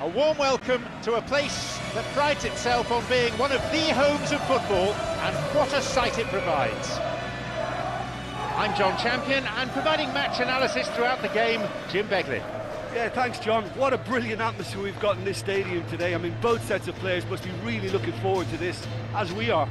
A warm welcome to a place that prides itself on being one of the homes of football, and what a sight it provides. I'm John Champion, and providing match analysis throughout the game, Jim Begley. Yeah, thanks John. What a brilliant atmosphere we've got in this stadium today. I mean, both sets of players must be really looking forward to this, as we are.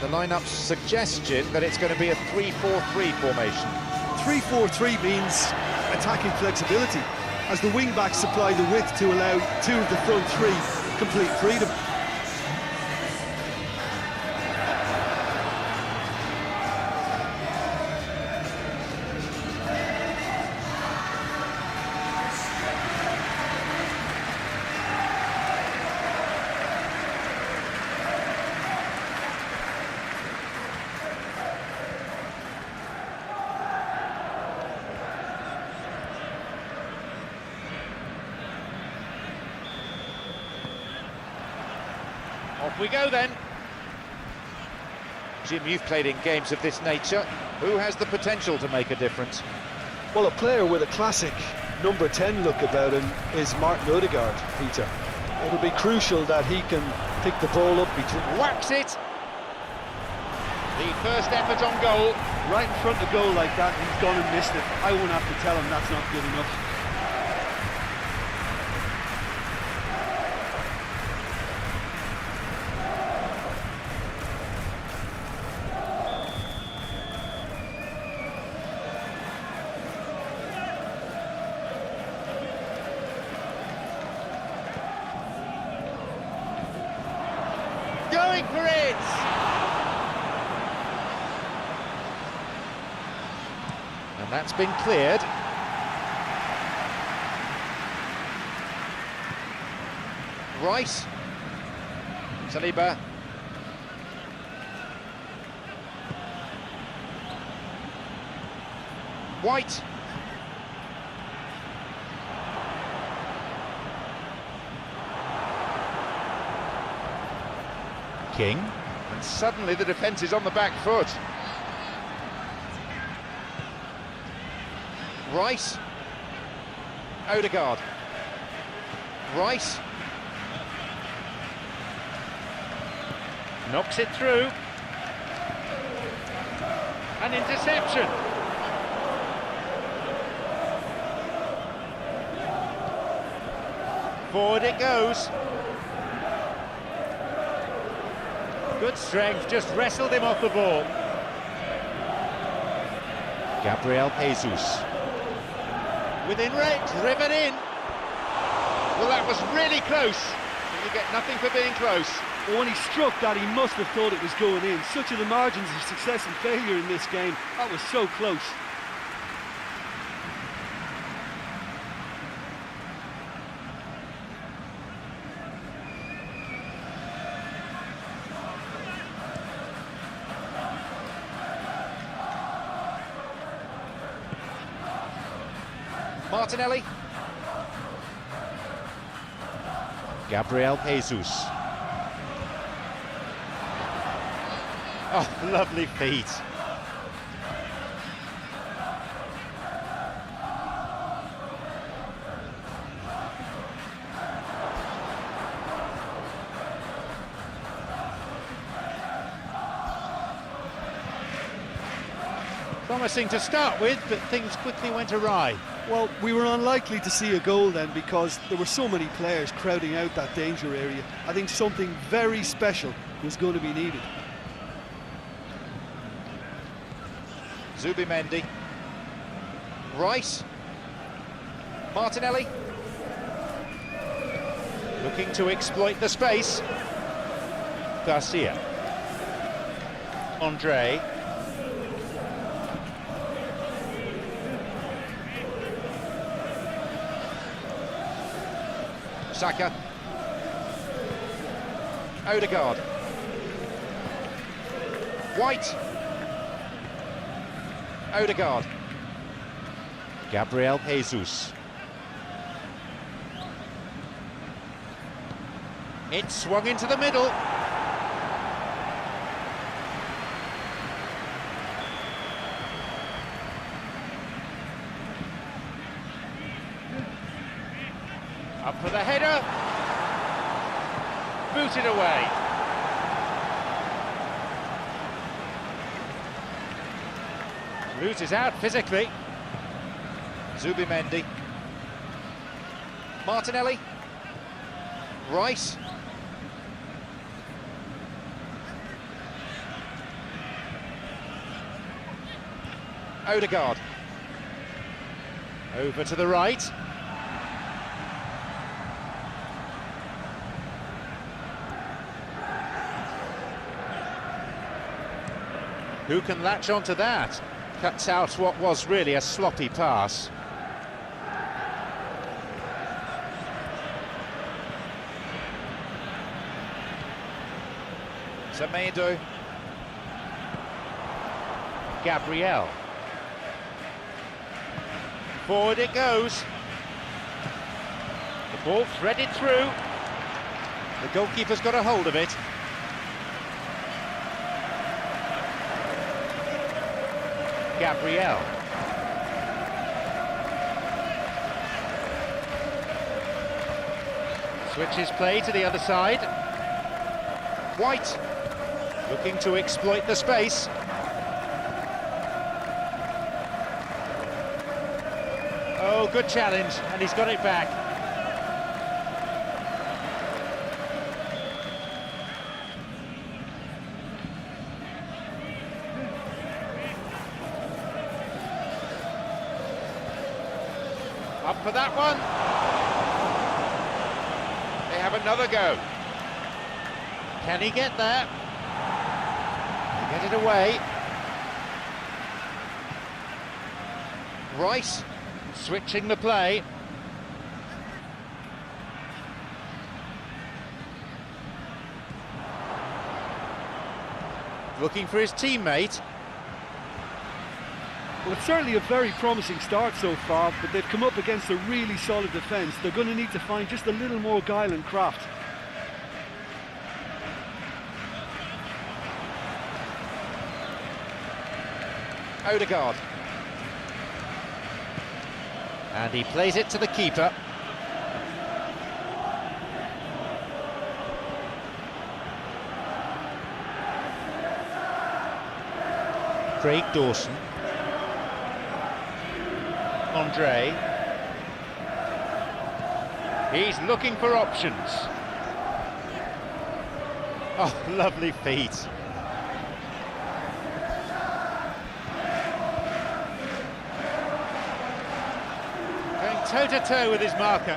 The lineup's suggestion that it's going to be a 3-4-3 formation. 3-4-3 means attacking flexibility, as the wing-backs supply the width to allow two of the front three complete freedom. Off we go then. Jim, you've played in games of this nature. Who has the potential to make a difference? Well, a player with a classic number 10 look about him is Martin Odegaard, Peter. It'll be crucial that he can pick the ball up between... Whacks it! The first effort on goal. Right in front of goal like that, he's gone and missed it. I won't have to tell him that's not good enough. Going for it! And that's been cleared. Rice. Saliba. White. King, and suddenly the defence is on the back foot. Rice, Odegaard, Rice, knocks it through, an interception. Forward it goes. Good strength, just wrestled him off the ball. Gabriel Jesus. Within range, driven in. Well, that was really close. And you get nothing for being close. But when he struck that, he must have thought it was going in. Such are the margins of success and failure in this game. That was so close. Martinelli. Gabriel Jesus. Oh, lovely feet. Promising to start with, but things quickly went awry. Well, we were unlikely to see a goal then because there were so many players crowding out that danger area. I think something very special was going to be needed. Zubimendi. Rice. Martinelli. Looking to exploit the space. Garcia. Andre. Saka. Odegaard. White. Odegaard. Gabriel Jesus. It swung into the middle. Up for the header. Booted away. Loses out physically. Zubimendi. Martinelli. Rice. Odegaard. Over to the right. Who can latch onto that? Cuts out what was really a sloppy pass. Semedo. Gabriel. Forward it goes. The ball threaded through. The goalkeeper's got a hold of it. Gabriel. Switches play to the other side. White. Looking to exploit the space. Oh, good challenge, and he's got it back. Up for that one. They have another go. Can he get there? Get it away. Rice switching the play. Looking for his teammate. Well, it's certainly a very promising start so far, but they've come up against a really solid defence. They're going to need to find just a little more guile and craft. Odegaard. And he plays it to the keeper. Craig Dawson. Andre. He's looking for options. Oh, lovely feet. Toe-to-toe with his marker.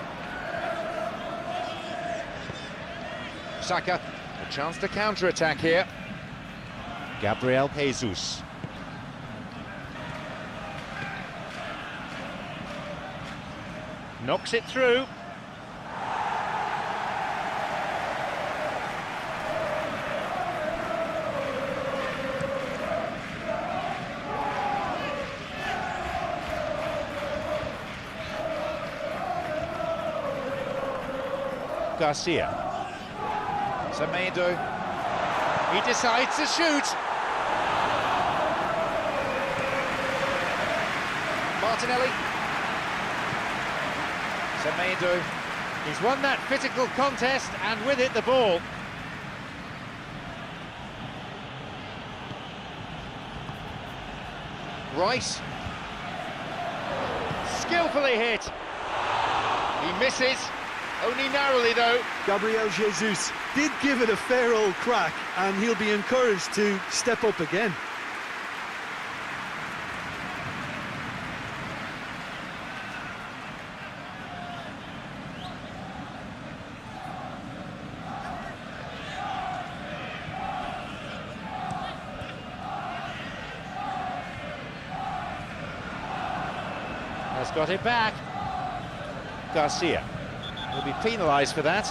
Saka, a chance to counter-attack here. Gabriel Jesus. Knocks it through. Garcia. Semedo. He decides to shoot. Martinelli. Semedo. He's won that physical contest, and with it the ball. Rice. Skillfully hit. He misses. Only narrowly, though. Gabriel Jesus did give it a fair old crack, and he'll be encouraged to step up again. Got it back. Garcia will be penalised for that.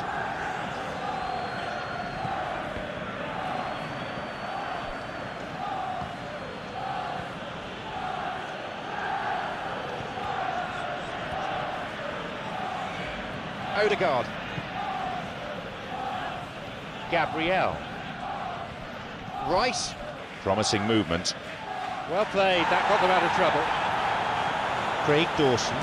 Odegaard. Gabriel. Rice. Promising movement. Well played, that got them out of trouble. Craig Dawson.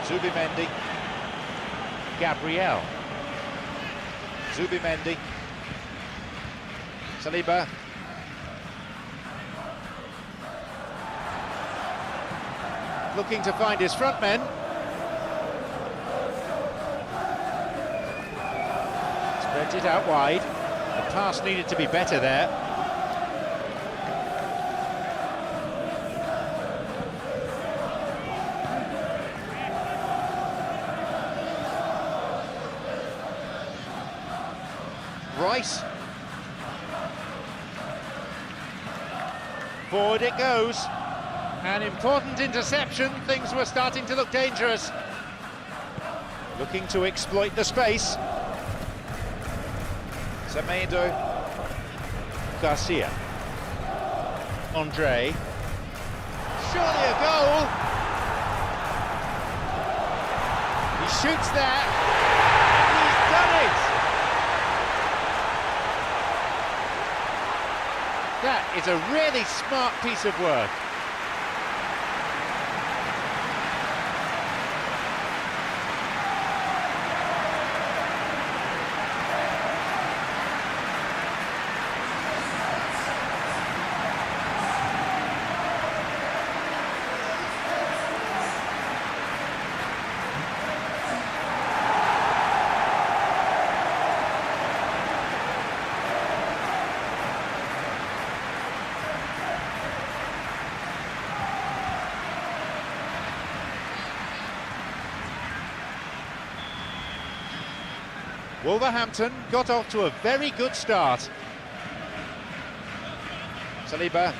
Zubimendi. Gabriel. Zubimendi. Saliba. Looking to find his front men. Spreads it out wide. The pass needed to be better there. Rice. Forward it goes. An important interception, things were starting to look dangerous. Looking to exploit the space. Semedo. Garcia. Andre. Surely a goal. He shoots there. He's done it. That is a really smart piece of work. Wolverhampton got off to a very good start. Saliba.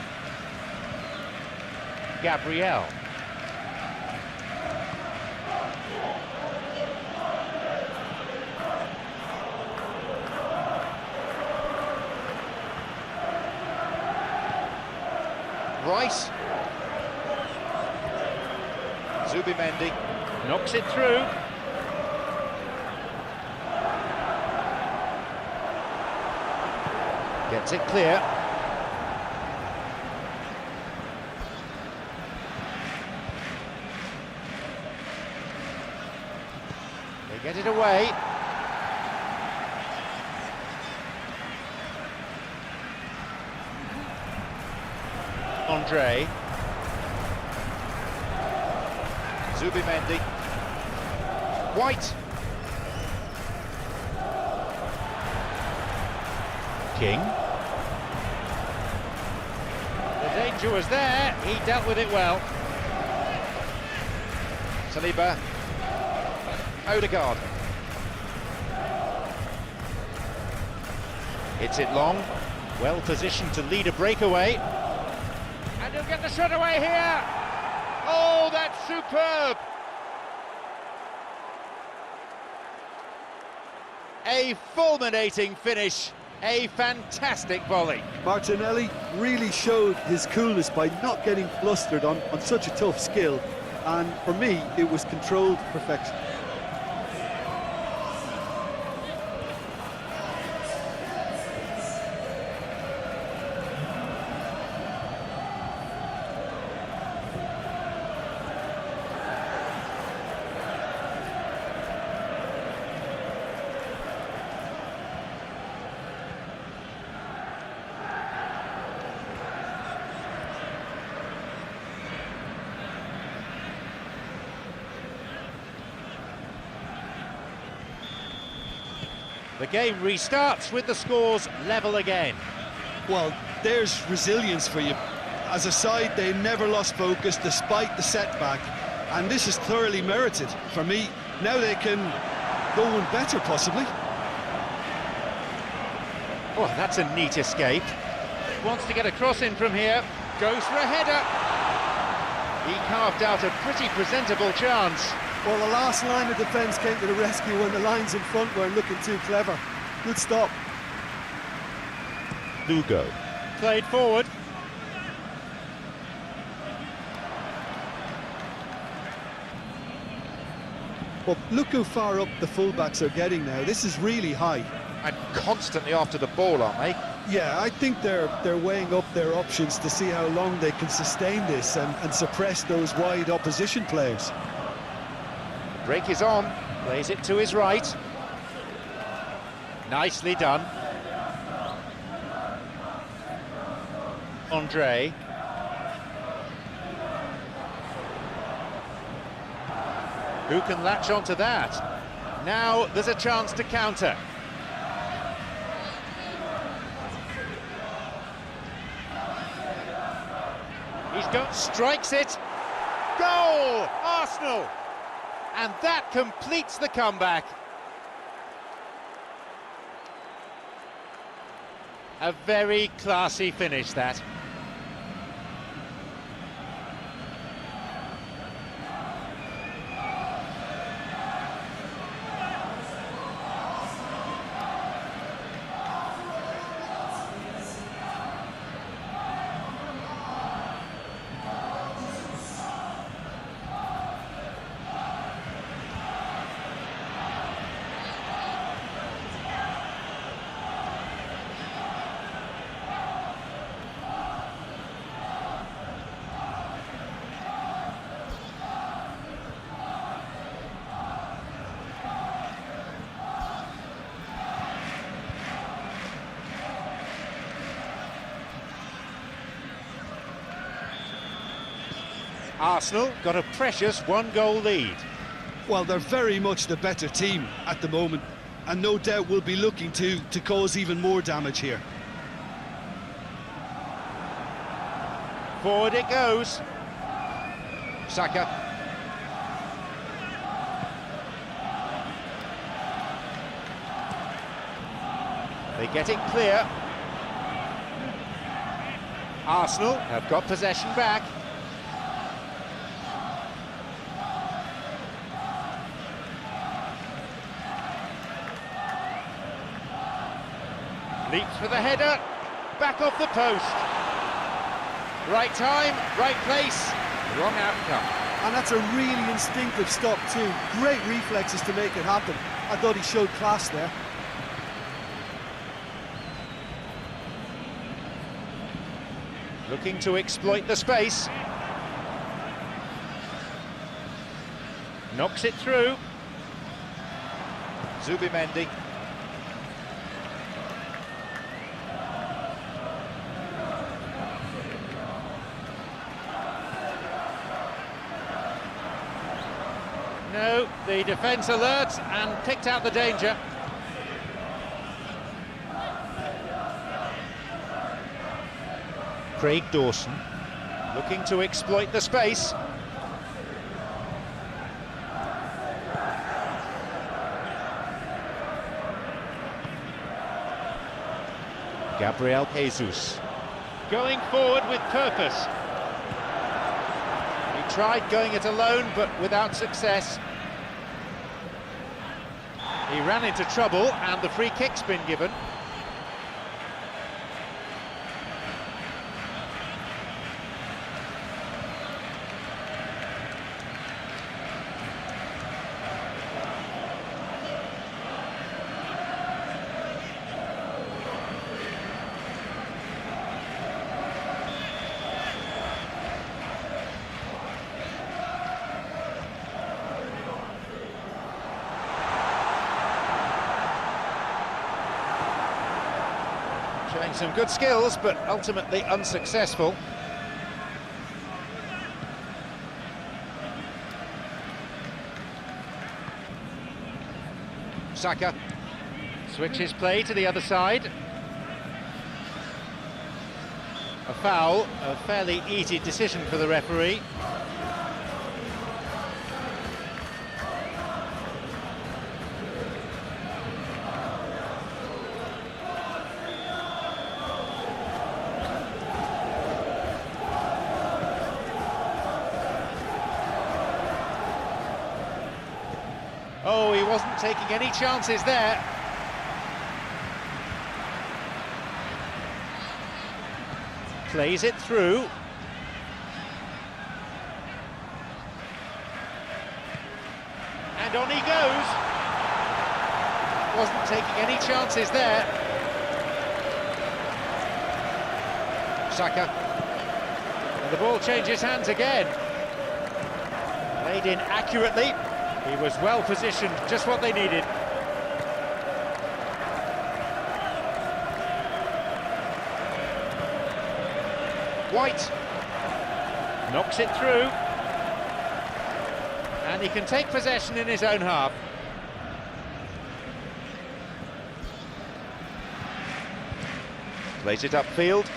Gabriel. Rice. Zubimendi knocks it through. Gets it clear. They get it away. Andre. Zubimendi. White. King. The danger was there, he dealt with it well. Saliba. Odegaard. Hits it long, well positioned to lead a breakaway. And he'll get the shot away here! Oh, that's superb! A fulminating finish. A fantastic volley. Martinelli really showed his coolness by not getting flustered on such a tough skill, and for me it was controlled perfection. The game restarts with the scores level again. Well, there's resilience for you. As a side, they never lost focus despite the setback, and this is thoroughly merited. For me, now they can go one better, possibly. Oh, that's a neat escape. Wants to get a cross in from here. Goes for a header. He carved out a pretty presentable chance. Well, the last line of defence came to the rescue when the lines in front weren't looking too clever. Good stop. Lugo. Played forward. Well, look how far up the fullbacks are getting now. This is really high. And constantly after the ball, aren't they? Yeah, I think they're weighing up their options to see how long they can sustain this and suppress those wide opposition players. The break is on. Plays it to his right. Nicely done. Andre. Who can latch onto that? Now there's a chance to counter. Strikes it. Goal! Arsenal! And that completes the comeback. A very classy finish, that. Arsenal got a precious one-goal lead. Well, they're very much the better team at the moment, and no doubt will be looking to cause even more damage here. Forward it goes. Saka. They get it clear. Arsenal have got possession back. Leaps for the header, back off the post. Right time, right place, wrong outcome. And that's a really instinctive stop too. Great reflexes to make it happen. I thought he showed class there. Looking to exploit the space. Knocks it through. Zubimendi. No, the defence alert and picked out the danger. Craig Dawson looking to exploit the space. Gabriel Jesus going forward with purpose. He tried going it alone, but without success. He ran into trouble, and the free kick's been given. Showing some good skills, but ultimately unsuccessful. Saka switches play to the other side. A foul, a fairly easy decision for the referee. Oh, he wasn't taking any chances there. Plays it through. And on he goes. Wasn't taking any chances there. Saka. And the ball changes hands again. Played in accurately. He was well positioned, just what they needed. White knocks it through, and he can take possession in his own half. Plays it upfield.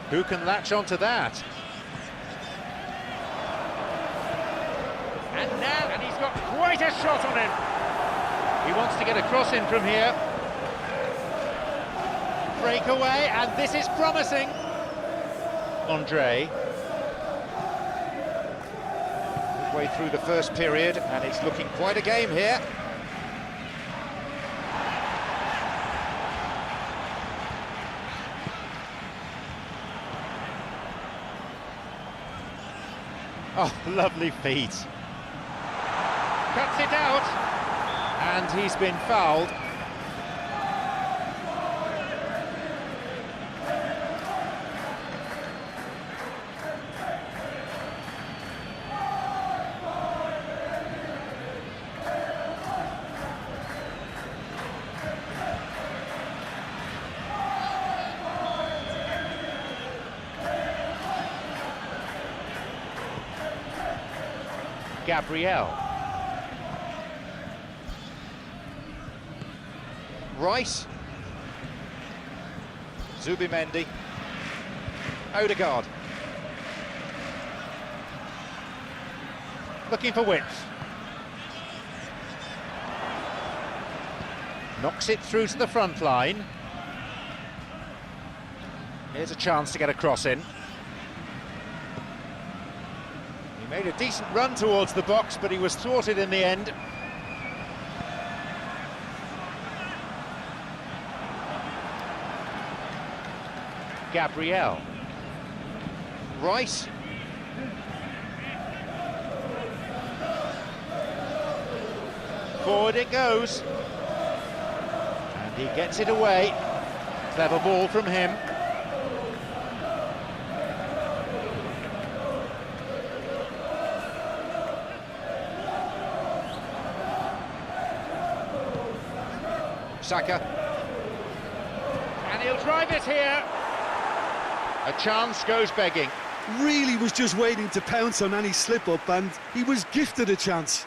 Who can latch onto that? And now, and he's got quite a shot on him. He wants to get a cross in from here. Breakaway, and this is promising. Andre. Midway through the first period, and it's looking quite a game here. Oh, lovely feet. Cuts it out, and he's been fouled. Gabriel. Rice. Zubimendi. Odegaard. Looking for width. Knocks it through to the front line. Here's a chance to get a cross in. He made a decent run towards the box, but he was thwarted in the end. Gabriel. Rice. Forward it goes. And he gets it away. Clever ball from him. Saka. And he'll drive it here. A chance goes begging. Really was just waiting to pounce on any slip-up, and he was gifted a chance.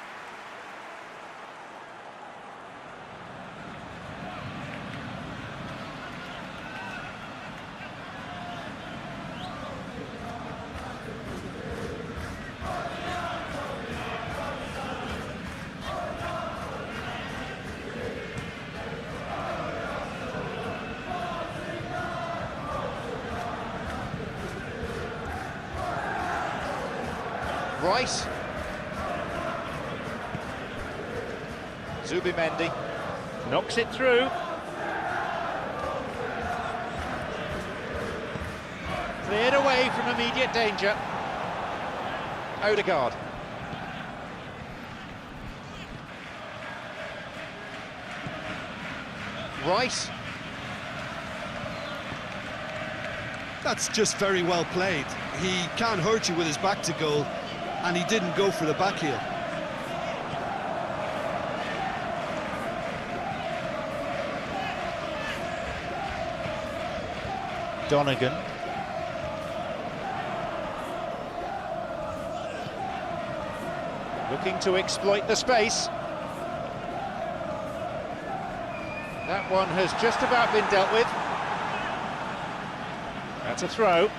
Rice. Zubimendi knocks it through. Cleared away from immediate danger. Odegaard. Rice. That's just very well played. He can't hurt you with his back to goal, and he didn't go for the back heel. Donegan. Looking to exploit the space. That one has just about been dealt with. That's a throw.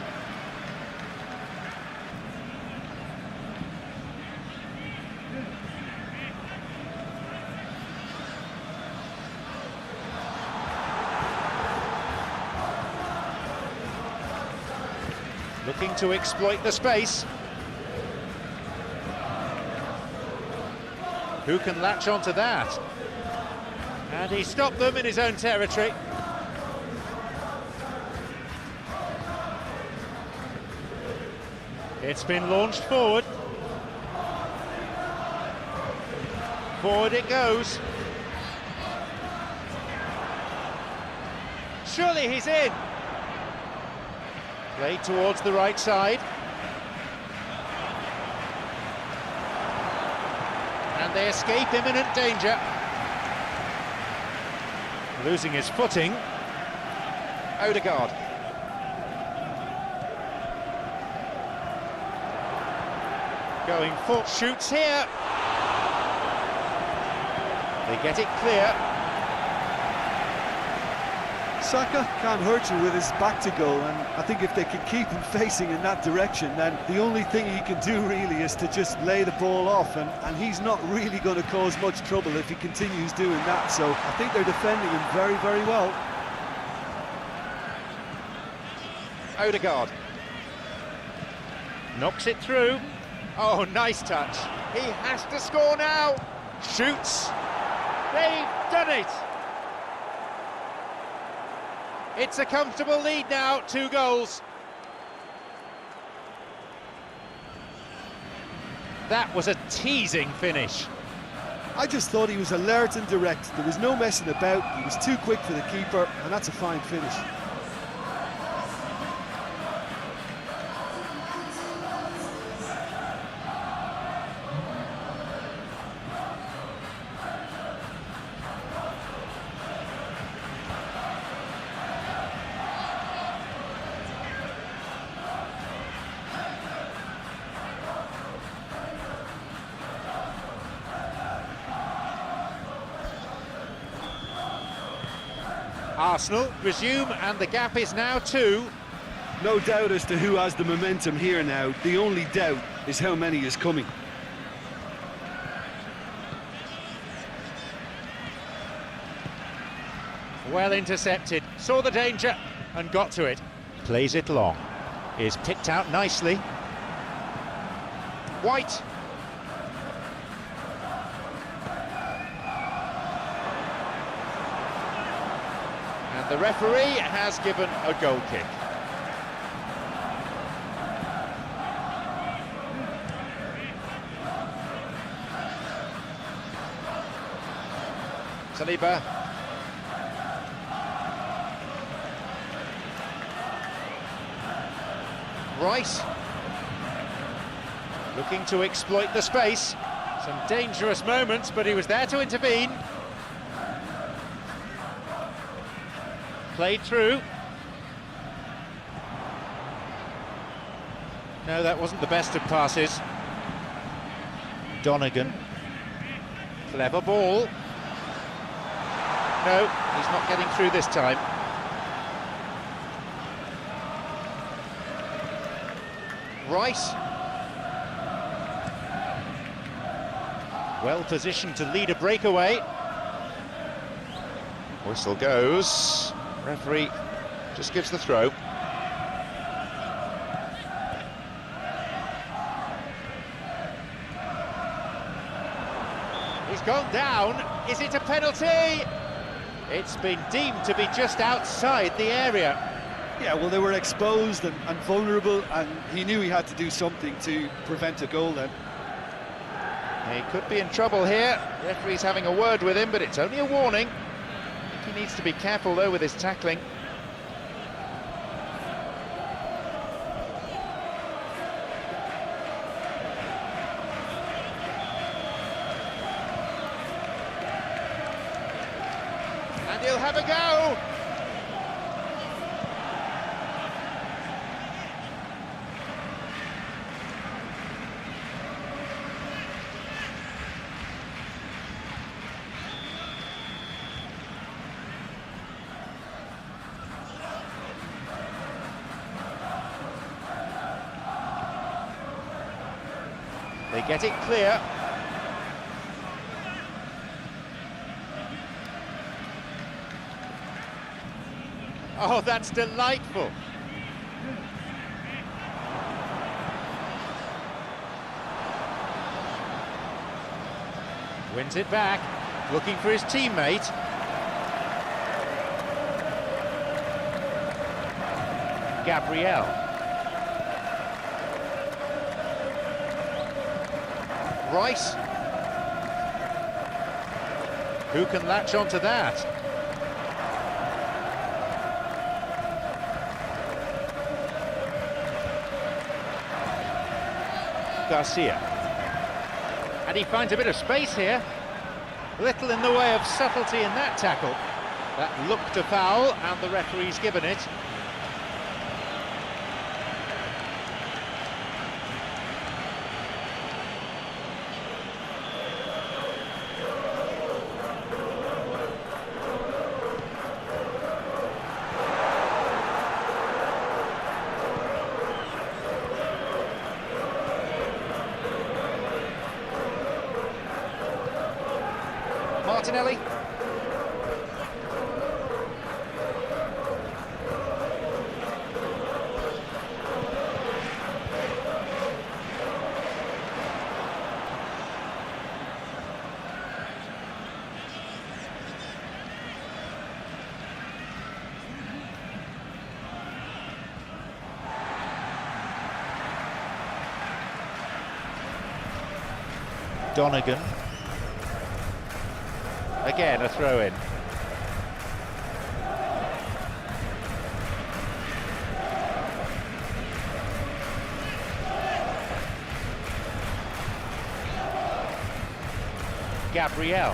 Looking to exploit the space. Who can latch onto that? And he stopped them in his own territory. It's been launched forward. Forward it goes. Surely he's in. Played towards the right side. And they escape imminent danger. Losing his footing. Odegaard. Going for shoots here. They get it clear. Saka can't hurt you with his back to goal, and I think if they can keep him facing in that direction, then the only thing he can do really is to just lay the ball off, and he's not really going to cause much trouble if he continues doing that. So I think they're defending him very, very well. Odegaard knocks it through. Oh, nice touch. He has to score now. Shoots. They've done it. It's a comfortable lead now, 2 goals. That was a teasing finish. I just thought he was alert and direct. There was no messing about. He was too quick for the keeper, and that's a fine finish. Arsenal resume, and the gap is now 2. No doubt as to who has the momentum here now. The only doubt is how many is coming. Well intercepted, saw the danger and got to it. Plays it long. Is picked out nicely. White. And the referee has given a goal kick. Saliba. Rice. Looking to exploit the space. Some dangerous moments, but he was there to intervene. Played through. No, that wasn't the best of passes. Donegan. Clever ball. No, he's not getting through this time. Rice. Well positioned to lead a breakaway. Whistle goes. Referee just gives the throw. He's gone down. Is it a penalty? It's been deemed to be just outside the area. Yeah, well, they were exposed and vulnerable, and he knew he had to do something to prevent a goal then. He could be in trouble here. The referee's having a word with him, but it's only a warning. I think he needs to be careful, though, with his tackling. And he'll have a go! They get it clear. Oh, that's delightful. Wins it back, looking for his teammate. Gabriel. Rice. Who can latch onto that? Garcia. And he finds a bit of space here. Little in the way of subtlety in that tackle. That looked a foul, and the referee's given it. Martinelli. Donegan. Again, a throw-in. Gabriel.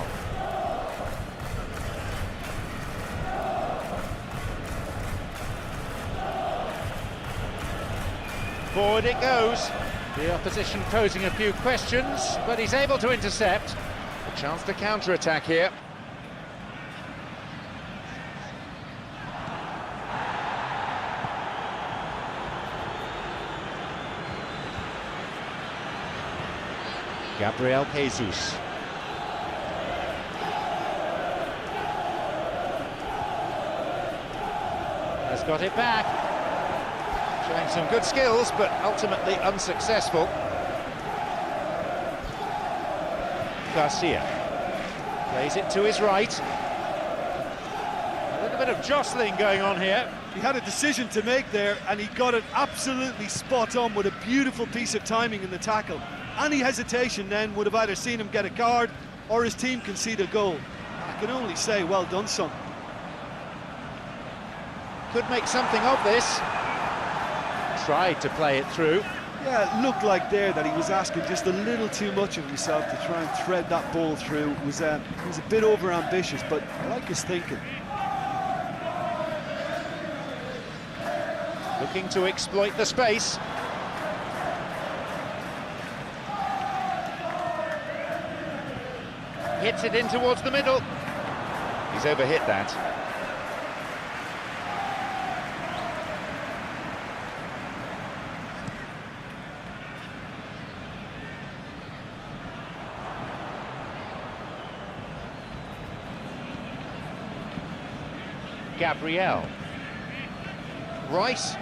Forward it goes. The opposition posing a few questions, but he's able to intercept. A chance to counter-attack here. Gabriel Jesus. Has got it back. Showing some good skills, but ultimately unsuccessful. Garcia. Plays it to his right. A little bit of jostling going on here. He had a decision to make there, and he got it absolutely spot on with a beautiful piece of timing in the tackle. Any hesitation then would have either seen him get a card or his team concede a goal. I can only say, well done, son. Could make something of this. Tried to play it through. Yeah, it looked like there that he was asking just a little too much of himself to try and thread that ball through. It was a bit over-ambitious, but I like his thinking. Looking to exploit the space. Hits it in towards the middle. He's overhit that. Gabriel. Rice.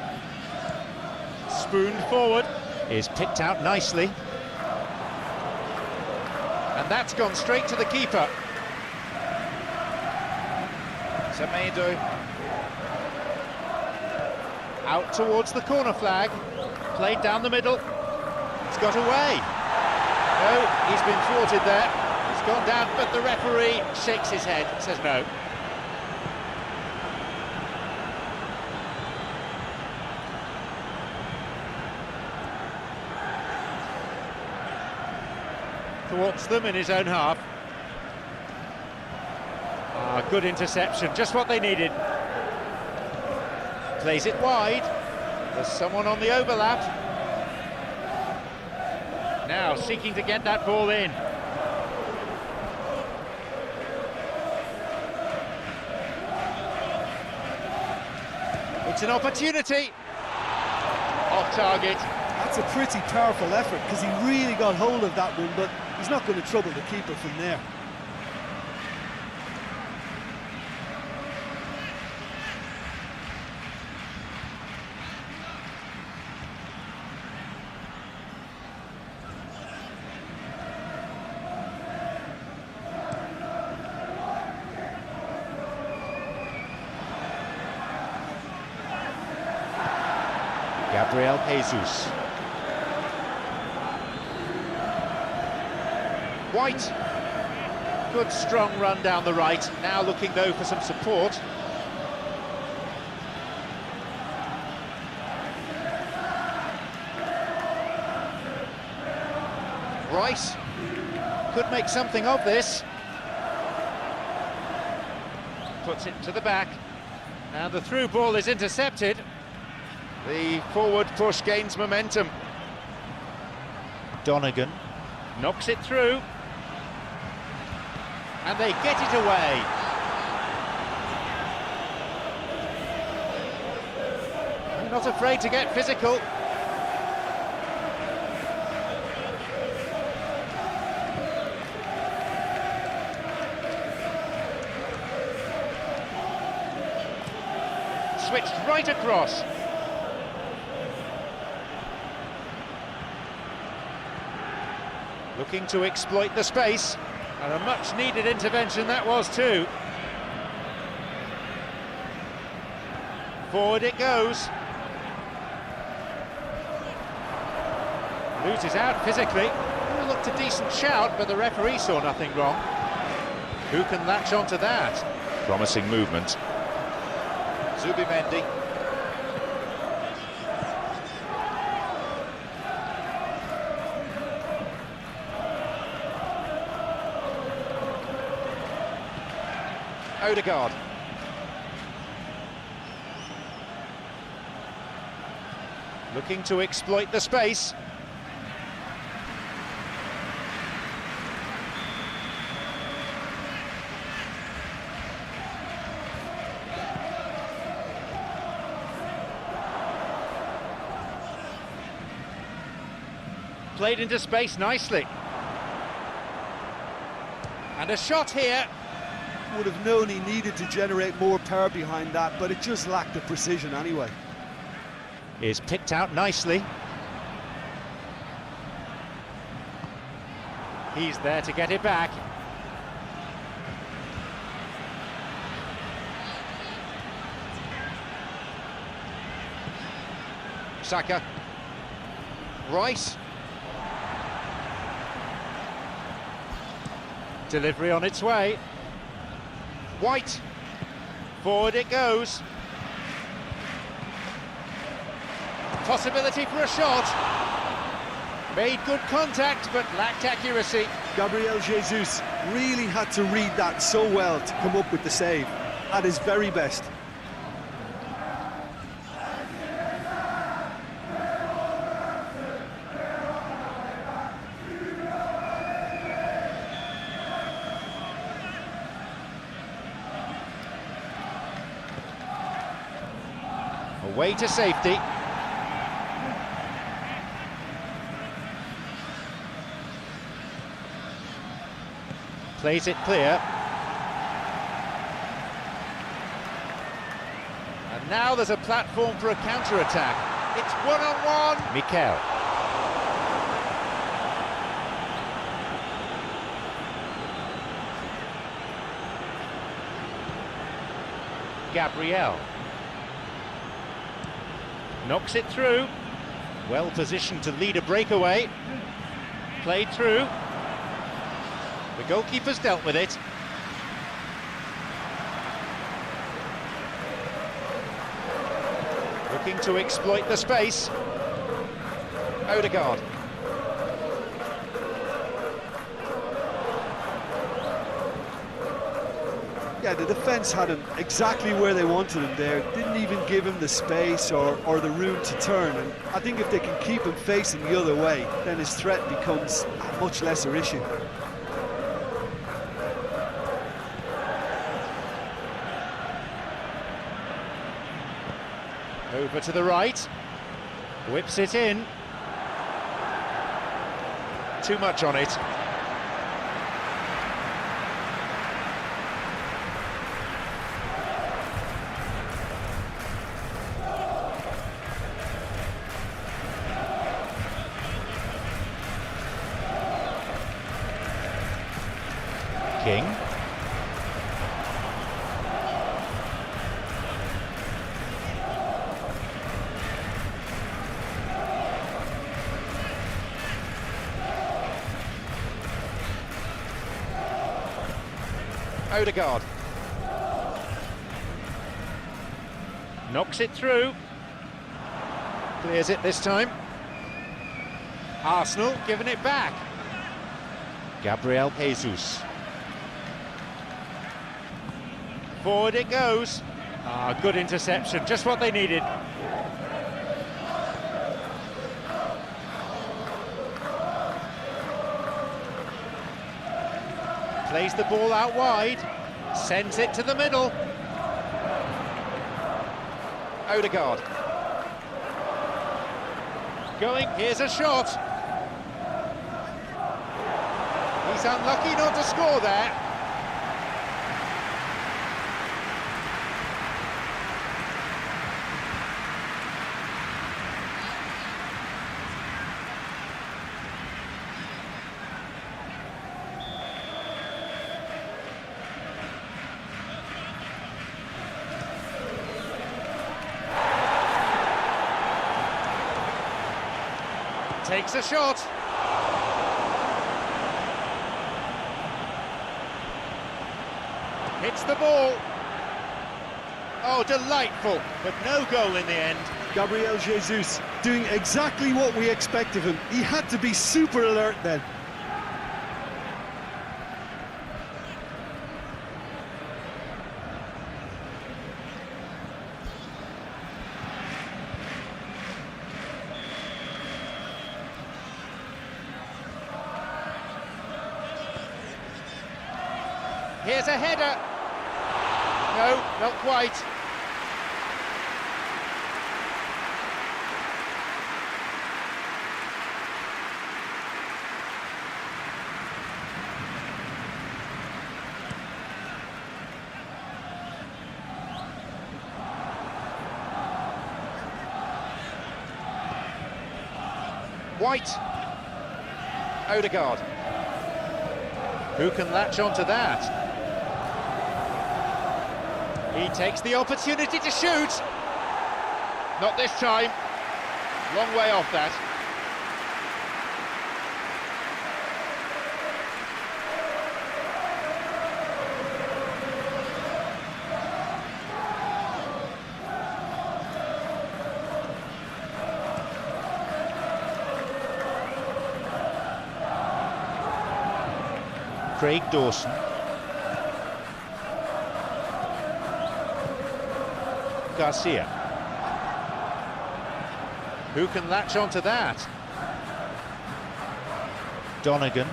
Spooned forward. Is picked out nicely. And that's gone straight to the keeper. Semedo. Out towards the corner flag. Played down the middle. It's got away. No, he's been thwarted there. It's gone down, but the referee shakes his head, says no. Thwarts them in his own half. Good interception, just what they needed. Plays it wide. There's someone on the overlap. Now seeking to get that ball in. It's an opportunity. Off target. That's a pretty powerful effort because he really got hold of that one, but he's not going to trouble the keeper from there. Gabriel Jesus. White. Good strong run down the right. Now looking though for some support. Rice could make something of this. Puts it to the back. And the through ball is intercepted. The forward push gains momentum. Donegan knocks it through. And they get it away. Not afraid to get physical. Switched right across. Looking to exploit the space. And a much needed intervention that was too. Forward it goes. Loses out physically. Looked a decent shout, but the referee saw nothing wrong. Who can latch onto that? Promising movement. Zubimendi. Odegaard. Looking to exploit the space. Played into space nicely. And a shot here. Would have known he needed to generate more power behind that, but it just lacked the precision anyway. Is picked out nicely. He's there to get it back. Saka. Rice. Delivery on its way. White. Forward it goes. Possibility for a shot. Made good contact, but lacked accuracy. Gabriel Jesus really had to read that so well to come up with the save. At his very best. Away to safety. Plays it clear. And now there's a platform for a counter-attack. It's one-on-one. Mikel. Gabriel. Knocks it through. Well positioned to lead a breakaway. Played through. The goalkeeper's dealt with it. Looking to exploit the space. Odegaard. Yeah, the defence had him exactly where they wanted him there. Didn't even give him the space or the room to turn. And I think if they can keep him facing the other way, then his threat becomes a much lesser issue. Over to the right. Whips it in. Too much on it. King. Odegaard. Knocks it through. Clears it this time. Arsenal giving it back. Gabriel Jesus. Forward it goes. Ah, good interception, just what they needed. Plays the ball out wide, sends it to the middle. Odegaard. Going, here's a shot. He's unlucky not to score there. Takes a shot. Hits the ball. Oh, delightful, but no goal in the end. Gabriel Jesus doing exactly what we expect of him. He had to be super alert then. Here's a header. No, not quite. White. Odegaard. Who can latch onto that? He takes the opportunity to shoot. Not this time. Long way off that. Craig Dawson. Garcia. Who can latch onto that? Donegan.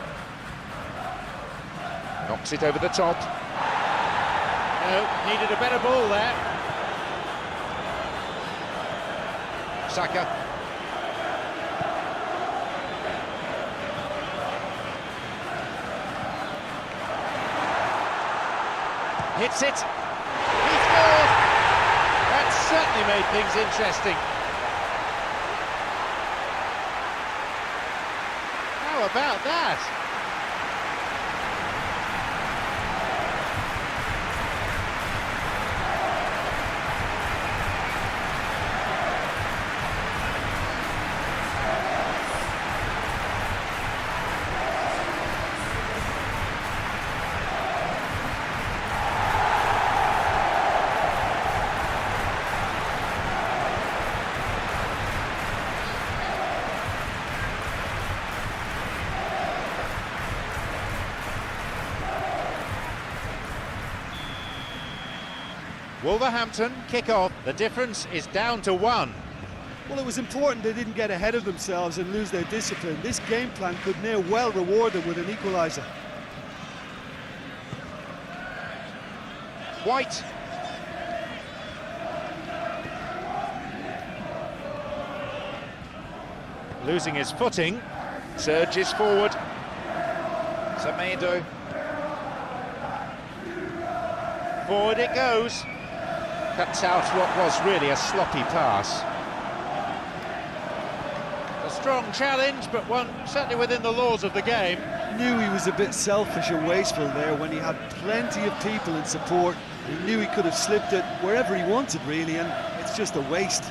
Knocks it over the top. No, needed a better ball there. Saka. Hits it. He scores! That certainly made things interesting. How about that? Wolverhampton kick off. The difference is down to 1. Well, it was important they didn't get ahead of themselves and lose their discipline. This game plan could near well reward them with an equaliser. White. Losing his footing, surges forward. Semedo. Forward it goes. Cuts out what was really a sloppy pass. A strong challenge, but one certainly within the laws of the game. Knew he was a bit selfish and wasteful there when he had plenty of people in support. He knew he could have slipped it wherever he wanted, really, and it's just a waste.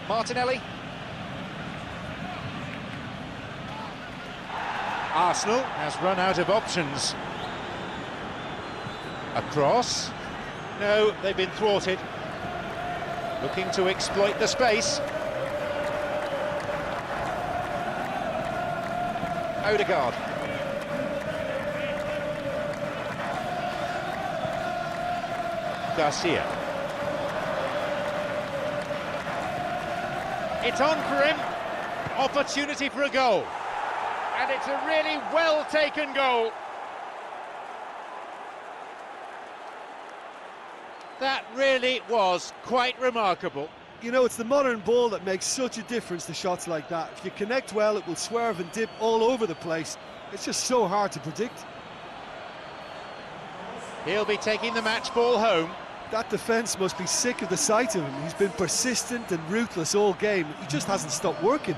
Martinelli. Arsenal has run out of options. A cross. No, they've been thwarted. Looking to exploit the space. Odegaard. Garcia. It's on for him. Opportunity for a goal. And it's a really well-taken goal. That really was quite remarkable. You know, it's the modern ball that makes such a difference to shots like that. If you connect well, it will swerve and dip all over the place. It's just so hard to predict. He'll be taking the match ball home. That defence must be sick of the sight of him. He's been persistent and ruthless all game. He just hasn't stopped working.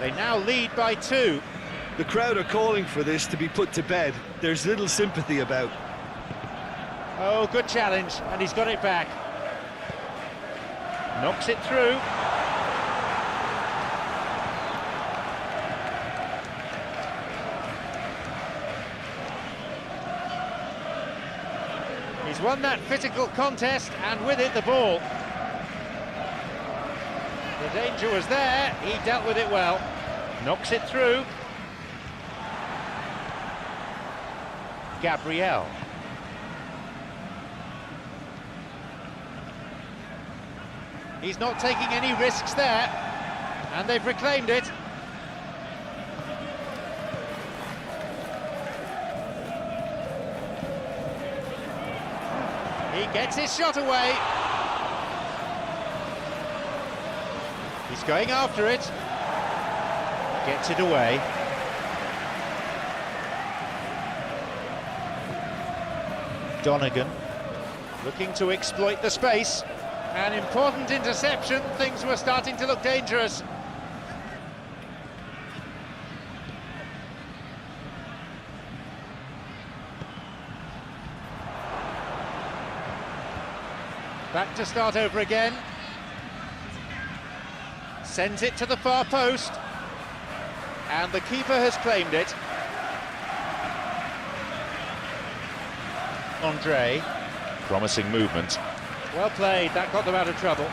They now lead by 2. The crowd are calling for this to be put to bed. There's little sympathy about. Oh, good challenge, and he's got it back. Knocks it through. He's won that physical contest, and with it the ball. The danger was there, he dealt with it well. Knocks it through. Gabriel. He's not taking any risks there, and they've reclaimed it. He gets his shot away. He's going after it. Gets it away. Donegan looking to exploit the space. An important interception. Things were starting to look dangerous. Back to start over again. Sends it to the far post. And the keeper has claimed it. Andre. Promising movement. Well played, that got them out of trouble.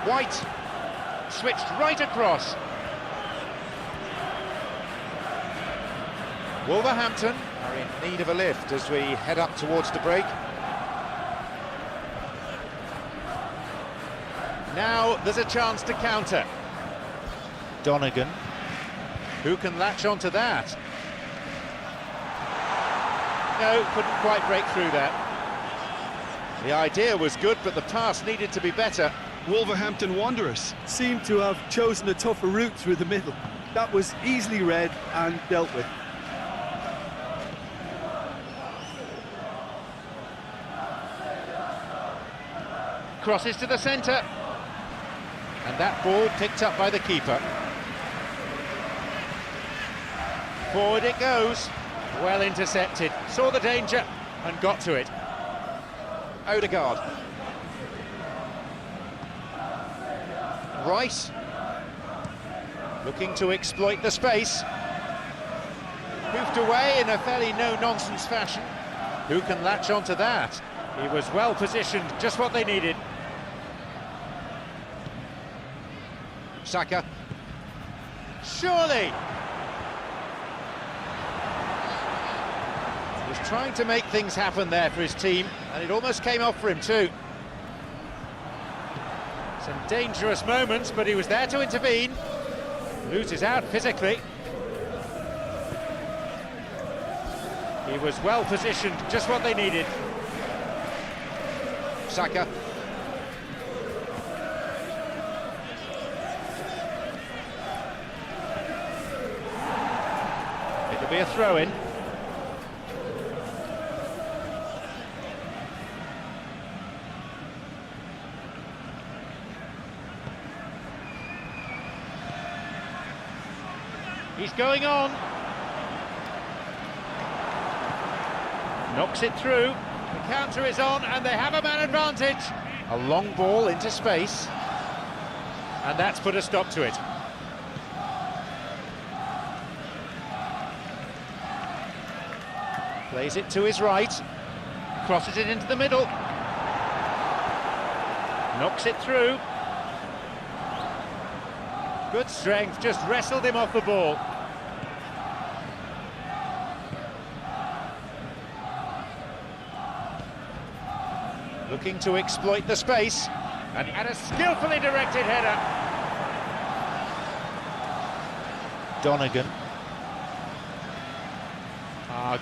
White. Switched right across. Wolverhampton are in need of a lift as we head up towards the break. Now there's a chance to counter. Donegan. Who can latch onto that? No, couldn't quite break through that. The idea was good, but the pass needed to be better. Wolverhampton Wanderers seem to have chosen a tougher route through the middle. That was easily read and dealt with. Crosses to the centre. And that ball picked up by the keeper. Forward it goes. Well intercepted. Saw the danger and got to it. Odegaard. Rice. Looking to exploit the space. Moved away in a fairly no-nonsense fashion. Who can latch onto that? He was well positioned, just what they needed. Saka. Surely! He was trying to make things happen there for his team, and it almost came off for him too. Some dangerous moments, but he was there to intervene. Loses out physically. He was well positioned, just what they needed. Saka. It'll be a throw-in. He's going on. Knocks it through. The counter is on and they have a man advantage. A long ball into space. And that's put a stop to it. Plays it to his right. Crosses it into the middle. Knocks it through. Good strength, just wrestled him off the ball. Looking to exploit the space, and a skillfully directed header. Donegan.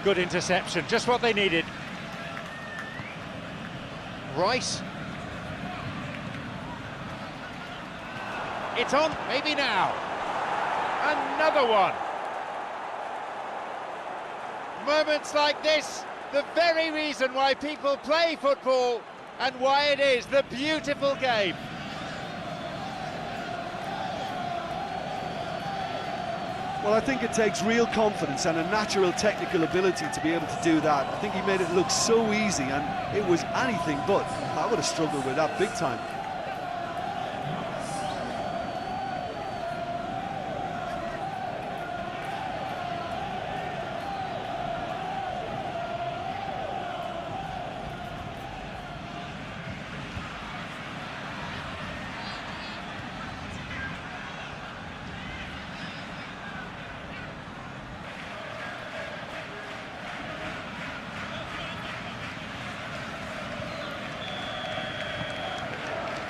Good interception, just what they needed. Rice. It's on, maybe now. Another one. Moments like this, the very reason why people play football and why it is the beautiful game. Well, I think it takes real confidence and a natural technical ability to be able to do that. I think he made it look so easy, and it was anything but. I would have struggled with that big time.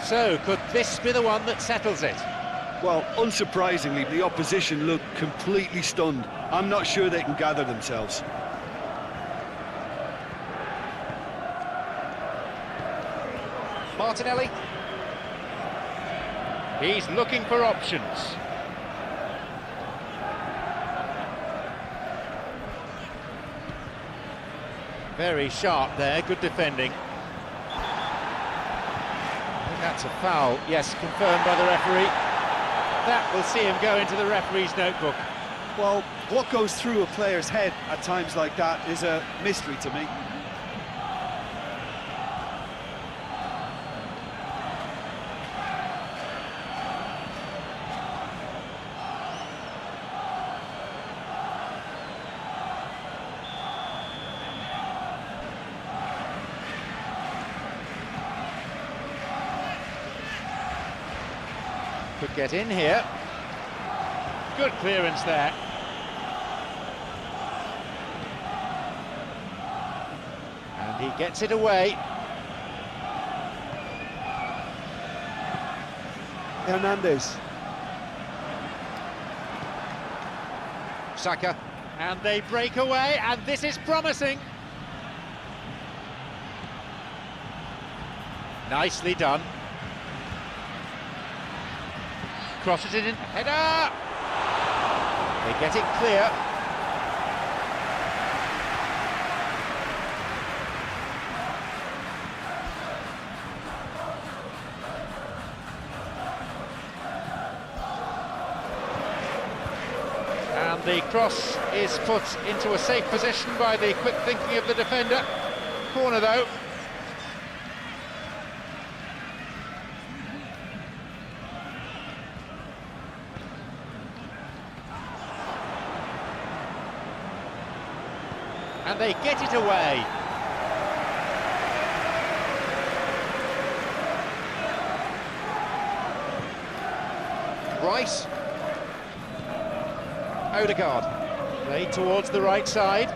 So, could this be the one that settles it? Well, unsurprisingly, the opposition look completely stunned. I'm not sure they can gather themselves. Martinelli. He's looking for options. Very sharp there, good defending. That's a foul, yes, confirmed by the referee. That will see him go into the referee's notebook. Well, what goes through a player's head at times like that is a mystery to me. Could get in here. Good clearance there. And he gets it away. Hernandez. Saka. And they break away, and this is promising. Nicely done. Crosses it in, header! They get it clear. And the cross is put into a safe position by the quick thinking of the defender. Corner though. And they get it away. Rice. Odegaard. Played towards the right side.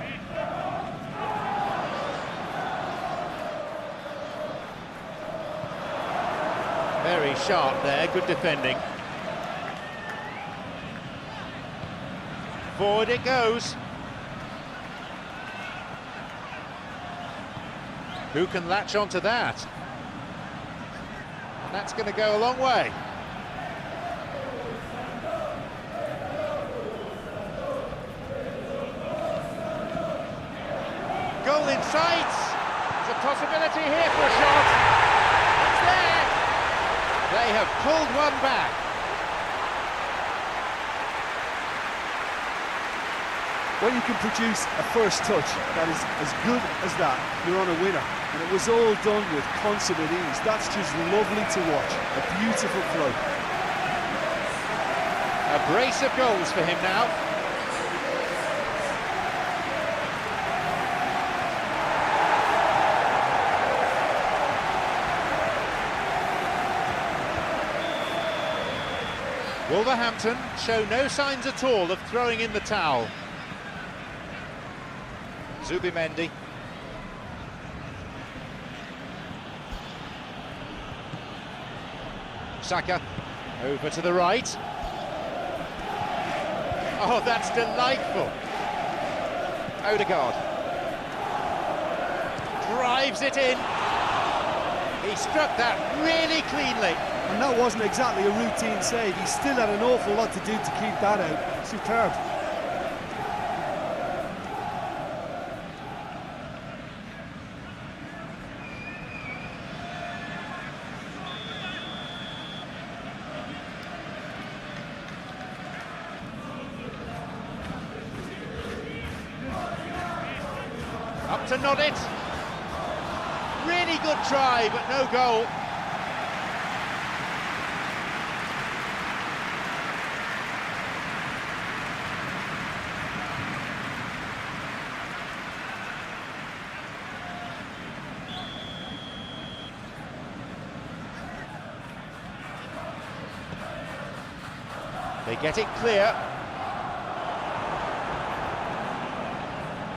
Very sharp there, good defending. Forward it goes. Who can latch onto that? And that's going to go a long way. Goal in sight. There's a possibility here for a shot. It's there. They have pulled one back. When you can produce a first touch that is as good as that, you're on a winner. And it was all done with consummate ease. That's just lovely to watch. A beautiful throw. A brace of goals for him now. Wolverhampton show no signs at all of throwing in the towel. Zubimendi. Saka over to the right. Oh, that's delightful. Odegaard drives it in. He struck that really cleanly. And that wasn't exactly a routine save. He still had an awful lot to do to keep that out. Superb. Up to nod it. Really good try, but no goal. They get it clear.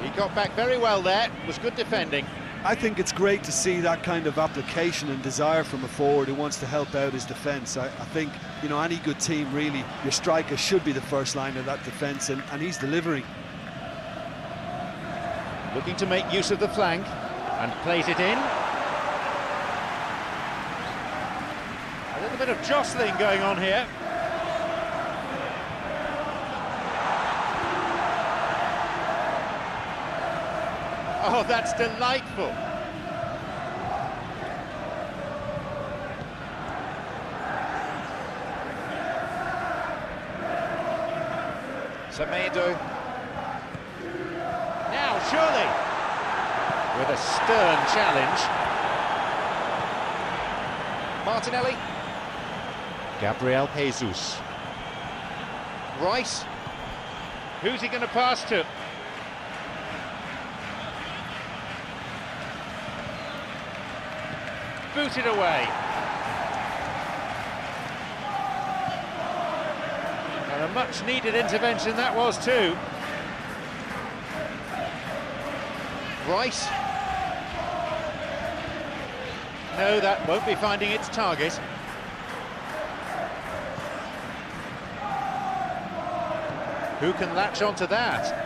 He got back very well there, was good defending. I think it's great to see that kind of application and desire from a forward who wants to help out his defence. I think, you know, any good team, really, your striker should be the first line of that defence, and he's delivering. Looking to make use of the flank, and plays it in. A little bit of jostling going on here. Oh, that's delightful. Semedo. Now, surely. With a stern challenge. Martinelli. Gabriel Jesus. Rice. Who's he going to pass to? Booted away. And a much-needed intervention that was too. Rice. No, that won't be finding its target. Who can latch onto that?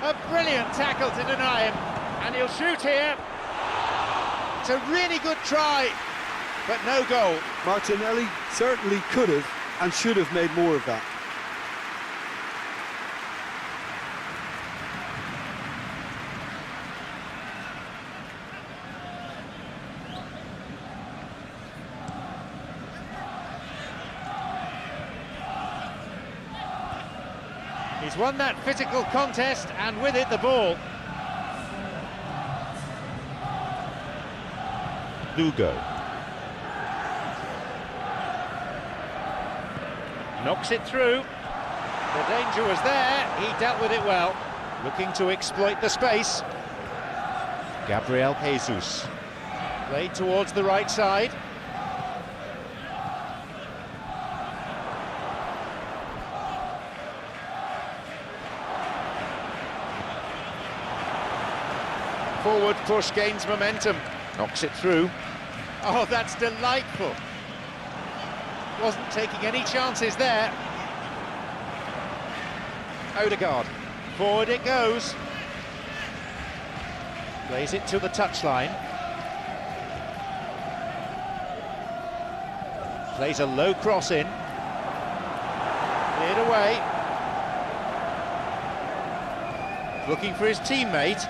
A brilliant tackle to deny him, and he'll shoot here. It's a really good try, but no goal. Martinelli certainly could have and should have made more of that. He's won that physical contest, and with it the ball. Lugo. Knocks it through. The danger was there, he dealt with it well. Looking to exploit the space. Gabriel Jesus. Played towards the right side. Forward push gains momentum. Knocks it through. Oh, that's delightful. Wasn't taking any chances there. Odegaard. Forward it goes. Plays it to the touchline. Plays a low cross in. Cleared away. Looking for his teammate.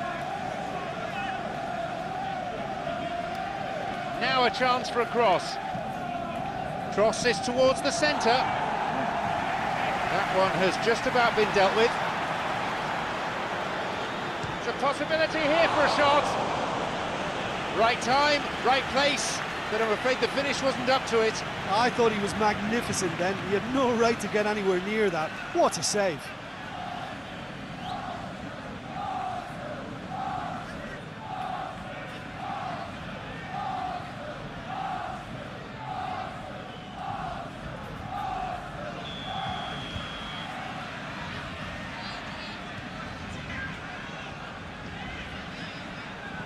Now a chance for a cross. Crosses towards the centre. That one has just about been dealt with. There's a possibility here for a shot. Right time, right place, but I'm afraid the finish wasn't up to it. I thought he was magnificent then. He had no right to get anywhere near that. What a save.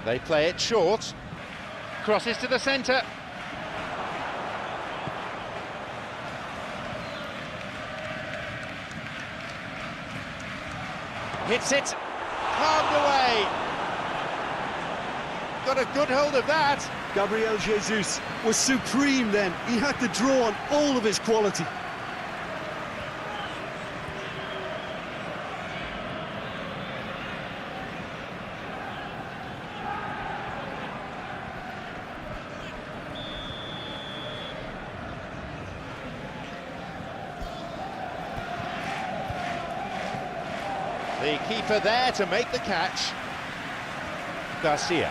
They play it short. Crosses to the centre. Hits it. Palmed away. Got a good hold of that. Gabriel Jesus was supreme then. He had to draw on all of his quality. The keeper there to make the catch. Garcia.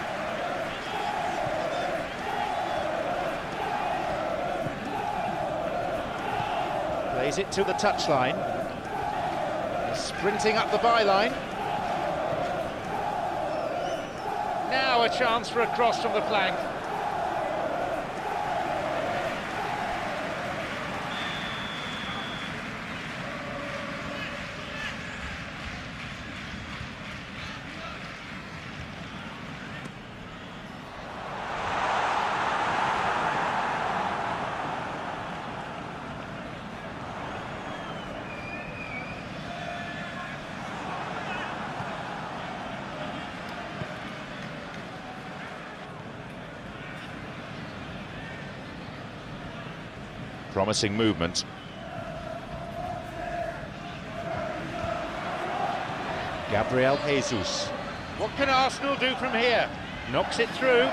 Plays it to the touchline. Sprinting up the byline. Now a chance for a cross from the flank. Promising movement. Gabriel Jesus. What can Arsenal do from here? Knocks it through.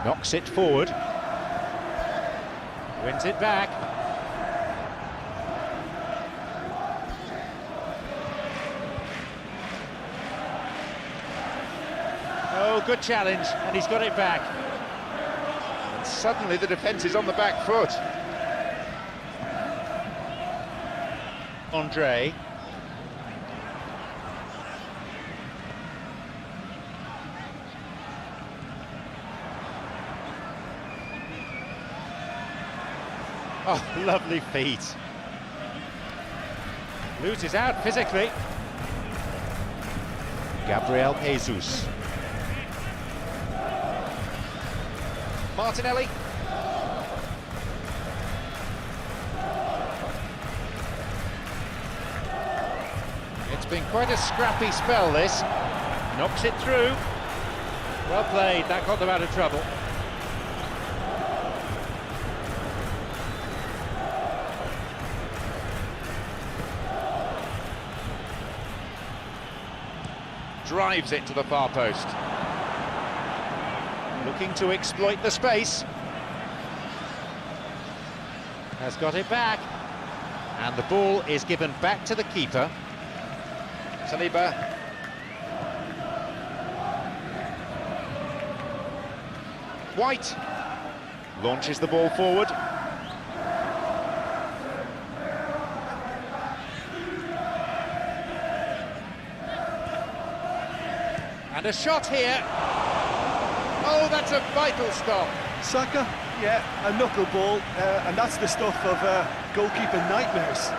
Knocks it forward. Wins it back. Oh, good challenge, and he's got it back. Suddenly the defence is on the back foot. Andre. Oh, lovely feet. Loses out physically. Gabriel Jesus. Martinelli. It's been quite a scrappy spell, this. Knocks it through. Well played, that got them out of trouble. Drives it to the far post. Looking to exploit the space. Has got it back. And the ball is given back to the keeper. Saliba. White. Launches the ball forward. And a shot here. Oh, that's a vital stop. Saka, yeah, a knuckleball, and that's the stuff of goalkeeper nightmares.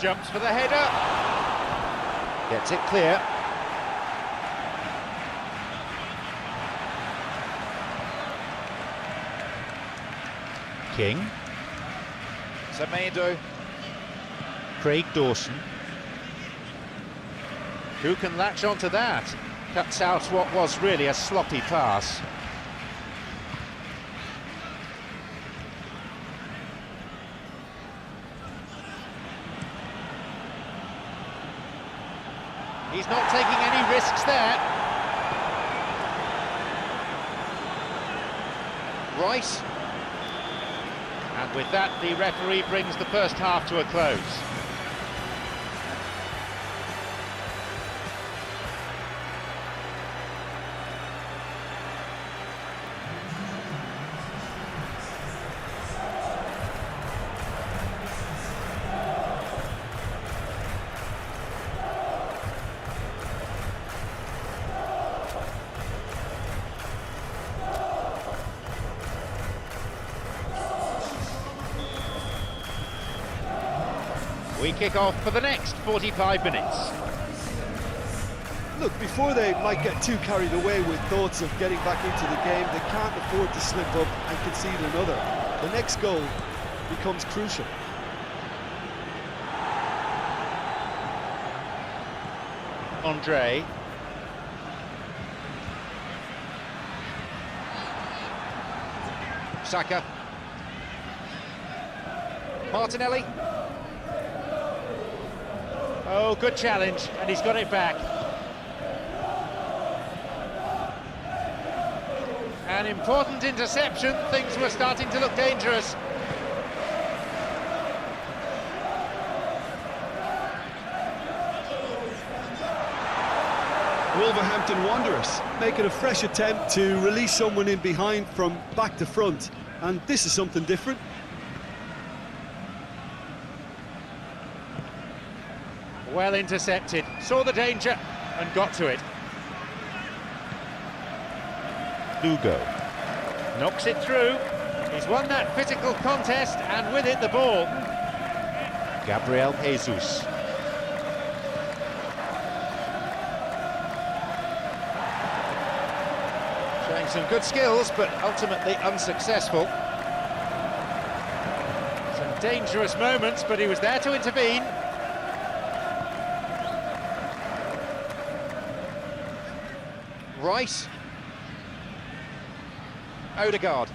Jumps for the header. Gets it clear. King. Semedo. Craig Dawson. Who can latch onto that? Cuts out what was really a sloppy pass. He's not taking any risks there. Rice. And with that, the referee brings the first half to a close. We kick off for the next 45 minutes. Look, before they might get too carried away with thoughts of getting back into the game, they can't afford to slip up and concede another. The next goal becomes crucial. Andre. Saka. Martinelli. Oh, good challenge, and he's got it back. An important interception, things were starting to look dangerous. Wolverhampton Wanderers making a fresh attempt to release someone in behind from back to front, and this is something different. Well intercepted, saw the danger and got to it. Lugo knocks it through. He's won that physical contest and with it the ball. Gabriel Jesus. Showing some good skills but ultimately unsuccessful. Some dangerous moments, but he was there to intervene. Rice. Odegaard.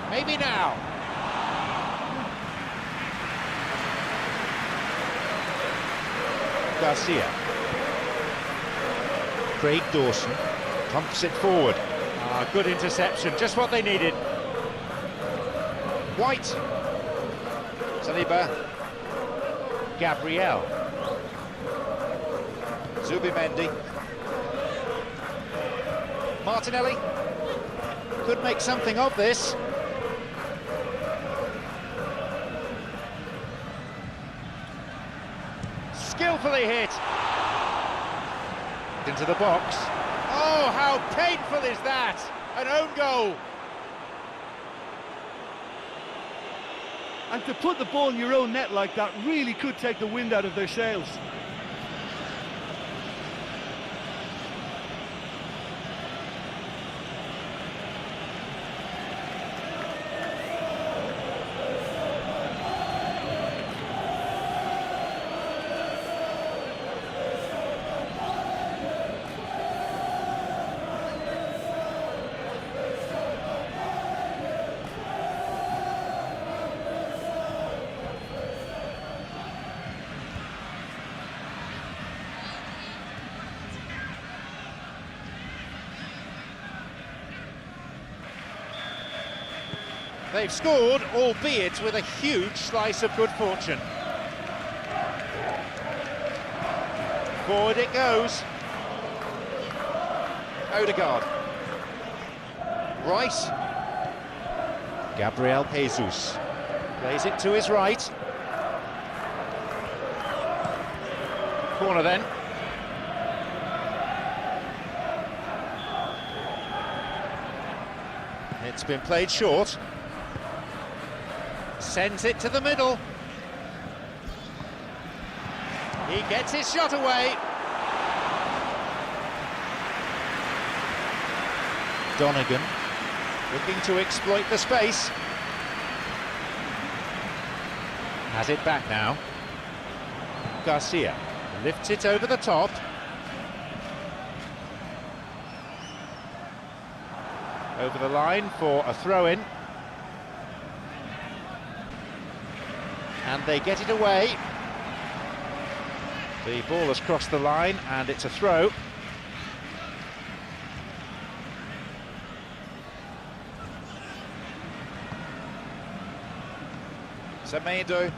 Maybe now. Garcia. Craig Dawson pumps it forward. Ah, good interception, just what they needed. White. Saliba. Gabriel. Zubimendi. Martinelli could make something of this. Skillfully hit. Into the box. Oh, how painful is that? An own goal. And to put the ball in your own net like that really could take the wind out of their sails. They've scored, albeit with a huge slice of good fortune. Forward it goes. Odegaard. Rice. Gabriel Jesus. Plays it to his right. Corner then. It's been played short. Sends it to the middle. He gets his shot away. Donegan looking to exploit the space. Has it back now. Garcia Lifts it over the top. Over the line for a throw-in. And they get it away. The ball has crossed the line and it's a throw. Semedo.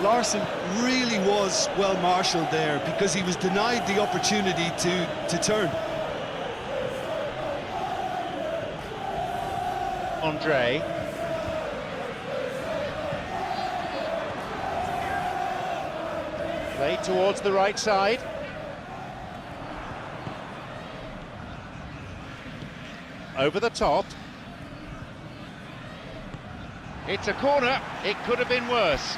Larson really was well marshalled there because he was denied the opportunity to turn. Andre. Played towards the right side. Over the top. It's a corner. It could have been worse.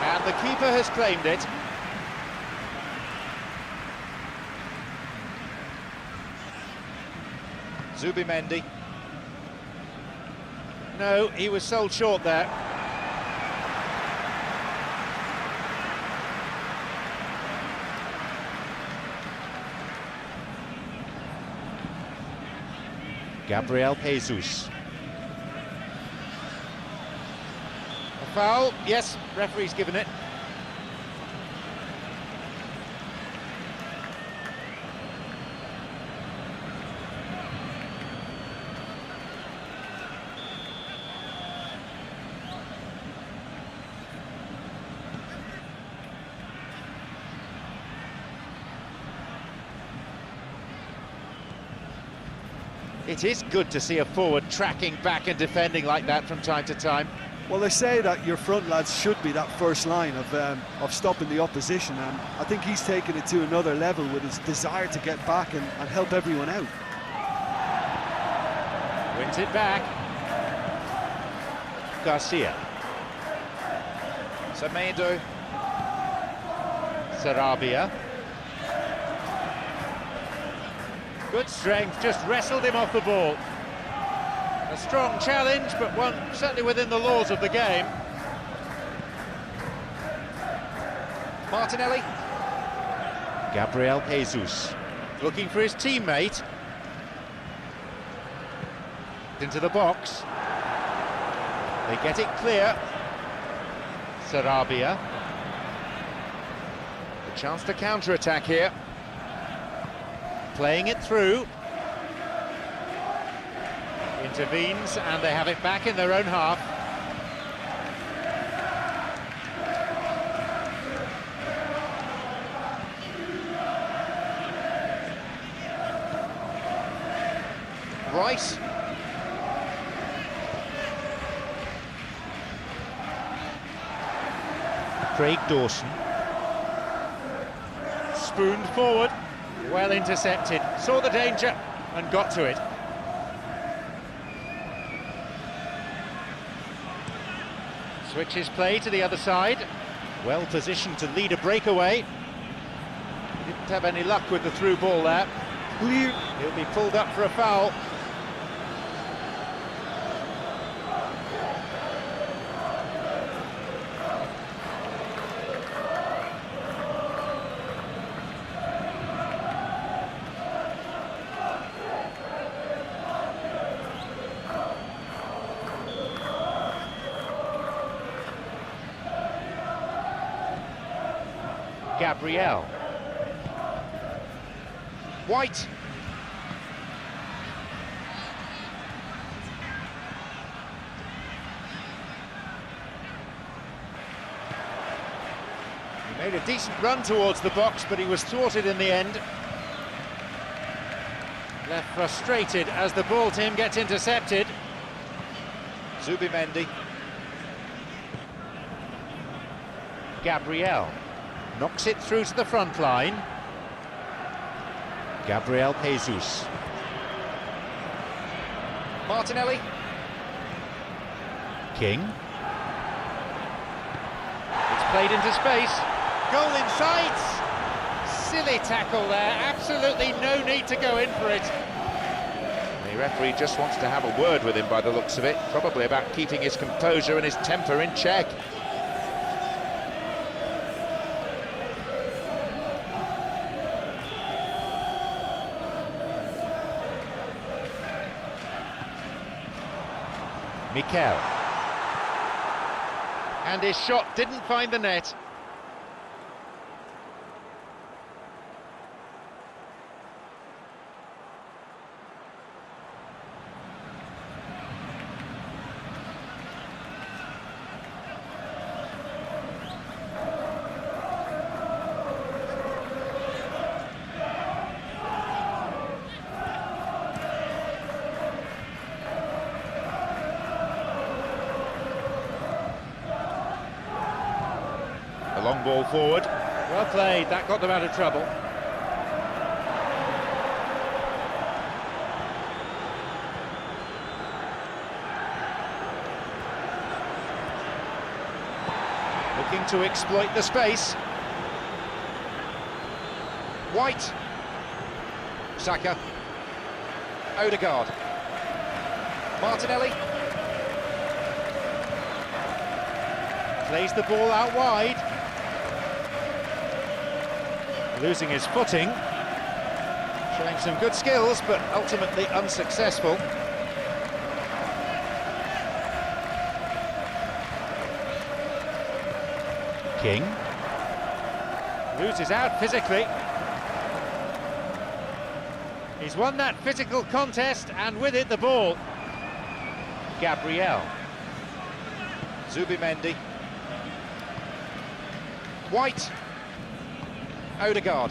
And the keeper has claimed it. Zubimendi. No, he was sold short there. Gabriel Jesus. A foul, yes, referee's given it. It is good to see a forward tracking back and defending like that from time to time. Well, they say that your front lads should be that first line of stopping the opposition, and I think he's taken it to another level with his desire to get back and help everyone out. Wins it back. Garcia. Semedo. Sarabia. Good strength, just wrestled him off the ball. A strong challenge, but one certainly within the laws of the game. Martinelli. Gabriel Jesus looking for his teammate. Into the box. They get it clear. Sarabia. A chance to counter-attack here. Playing it through. Intervenes and they have it back in their own half. Rice. Craig Dawson. Spooned forward. Well intercepted, saw the danger and got to it. Switches play to the other side. Well positioned to lead a breakaway. He didn't have any luck with the through ball there. Clear. He'll be pulled up for a foul. Gabriel. White. He made a decent run towards the box, but he was thwarted in the end. Left frustrated as the ball to him gets intercepted. Zubimendi. Gabriel. Knocks it through to the front line. Gabriel Jesus. Martinelli. King. It's played into space. Goal in sight. Silly tackle there, absolutely no need to go in for it. The referee just wants to have a word with him by the looks of it, probably about keeping his composure and his temper in check. Mikel. And his shot didn't find the net. Long ball forward. Well played, that got them out of trouble. Looking to exploit the space. White. Saka. Odegaard. Martinelli. Plays the ball out wide. Losing his footing. Showing some good skills, but ultimately unsuccessful. King. Loses out physically. He's won that physical contest, and with it the ball. Gabriel. Zubimendi. White. Odegaard.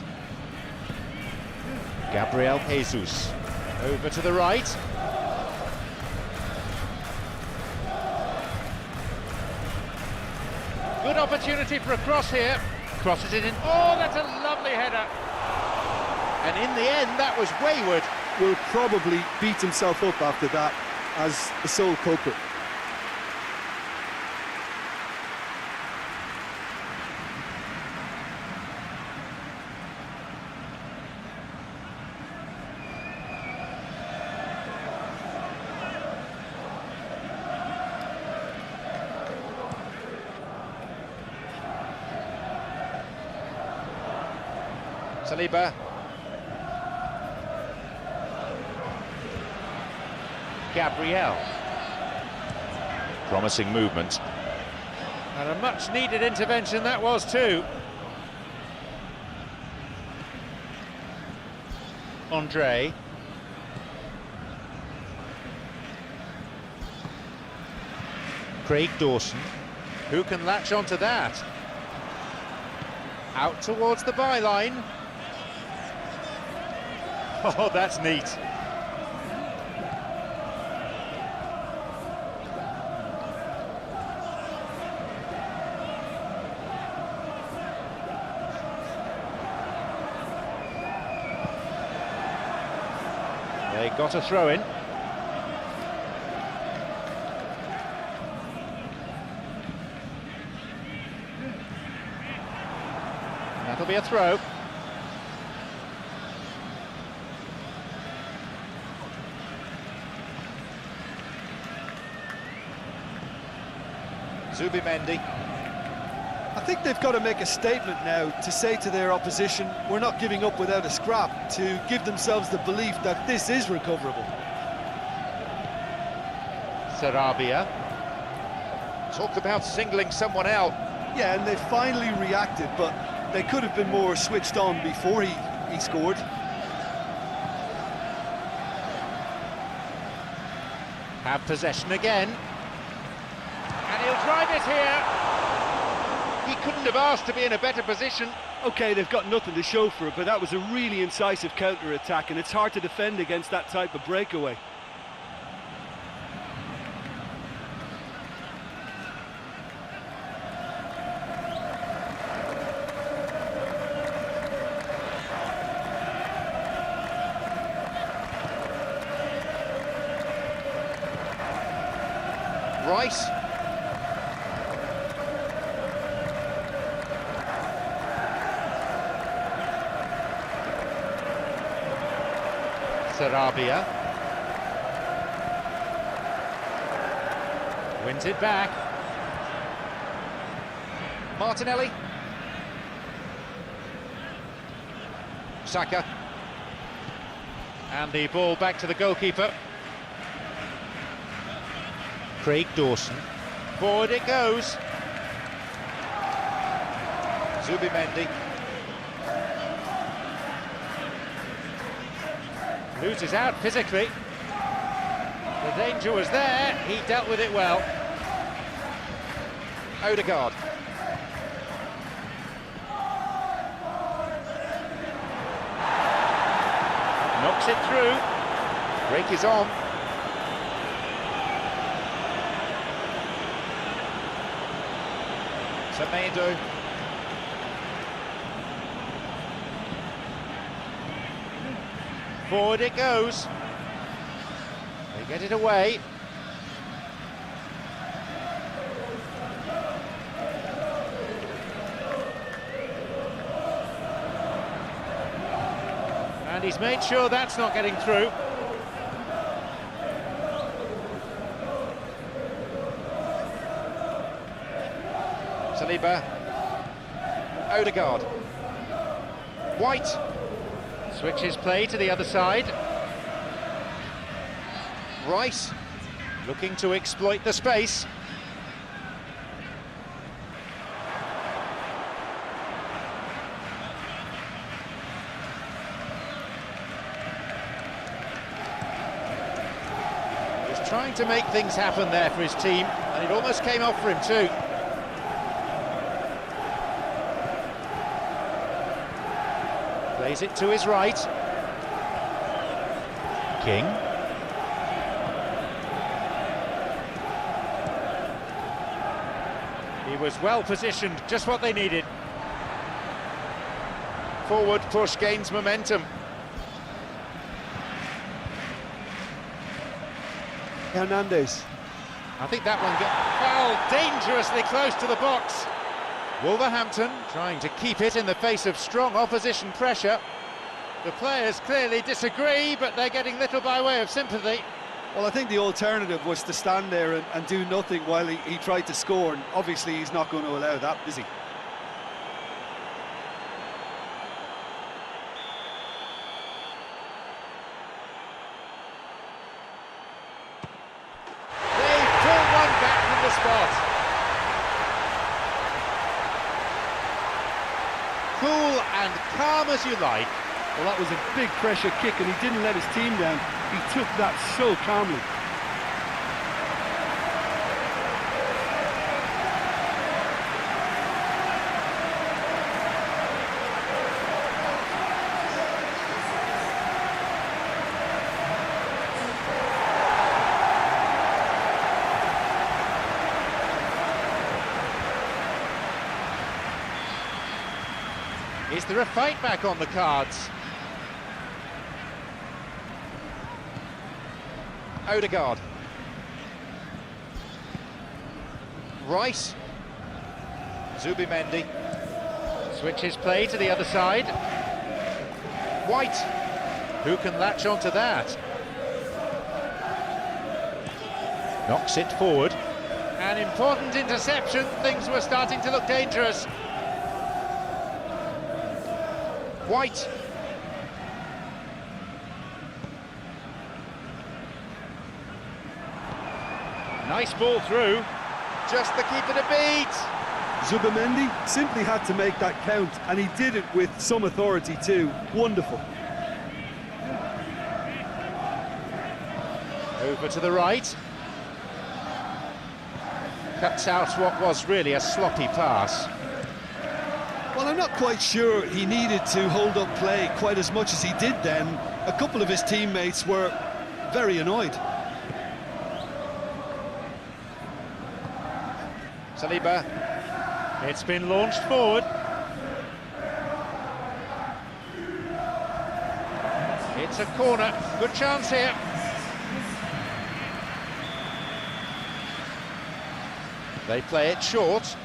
Gabriel Jesus. Over to the right. Good opportunity for a cross here. Crosses it in. Oh, that's a lovely header. And in the end, that was wayward. Will probably beat himself up after that as the sole culprit. Saliba. Gabriel. Promising movement. And a much-needed intervention that was too. Andre. Craig Dawson. Who can latch onto that? Out towards the byline. Oh, that's neat. They got a throw in. That'll be a throw. Zubimendi. I think they've got to make a statement now to say to their opposition, we're not giving up without a scrap, to give themselves the belief that this is recoverable. Sarabia. Talk about singling someone out. Yeah, and they finally reacted, but they could have been more switched on before he scored. Have possession again. And he'll drive it here. He couldn't have asked to be in a better position. Okay, they've got nothing to show for it, but that was a really incisive counter-attack, and it's hard to defend against that type of breakaway. Rice. Sarabia. Wins it back. Martinelli. Saka. And the ball back to the goalkeeper. Craig Dawson. Forward it goes. Zubimendi. Loses out physically. The danger was there, he dealt with it well. Odegaard. Knocks it through. Break is on. Semedo. Forward it goes. They get it away. And he's made sure that's not getting through. Saliba. Odegaard. White. Switches play to the other side. Rice looking to exploit the space. He's trying to make things happen there for his team, and it almost came off for him too. Plays it to his right. King. He was well positioned, just what they needed. Forward push gains momentum. Hernandez. I think that one got fouled dangerously close to the box. Wolverhampton trying to keep it in the face of strong opposition pressure. The players clearly disagree, but they're getting little by way of sympathy. Well, I think the alternative was to stand there and do nothing while he tried to score, and obviously he's not going to allow that, is he? They pull one back from the spot. Cool and calm as you like. Well, that was a big pressure kick, and he didn't let his team down. He took that so calmly. Is there a fight back on the cards? Odegaard. Rice. Zubimendi. Switches play to the other side. White. Who can latch onto that? Knocks it forward. An important interception. Things were starting to look dangerous. White. Nice ball through. Just the keeper to beat. Zubimendi simply had to make that count, and he did it with some authority too. Wonderful. Over to the right. Cuts out what was really a sloppy pass. Well, I'm not quite sure he needed to hold up play quite as much as he did then. A couple of his teammates were very annoyed. Saliba. It's been launched forward. It's a corner. Good chance here. They play it short.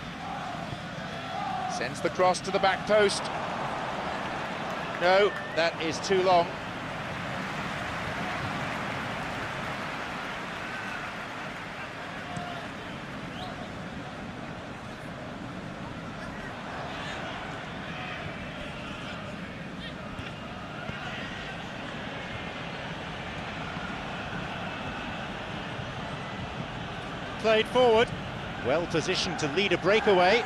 Sends the cross to the back post. No, that is too long. played forward. Well positioned to lead a breakaway.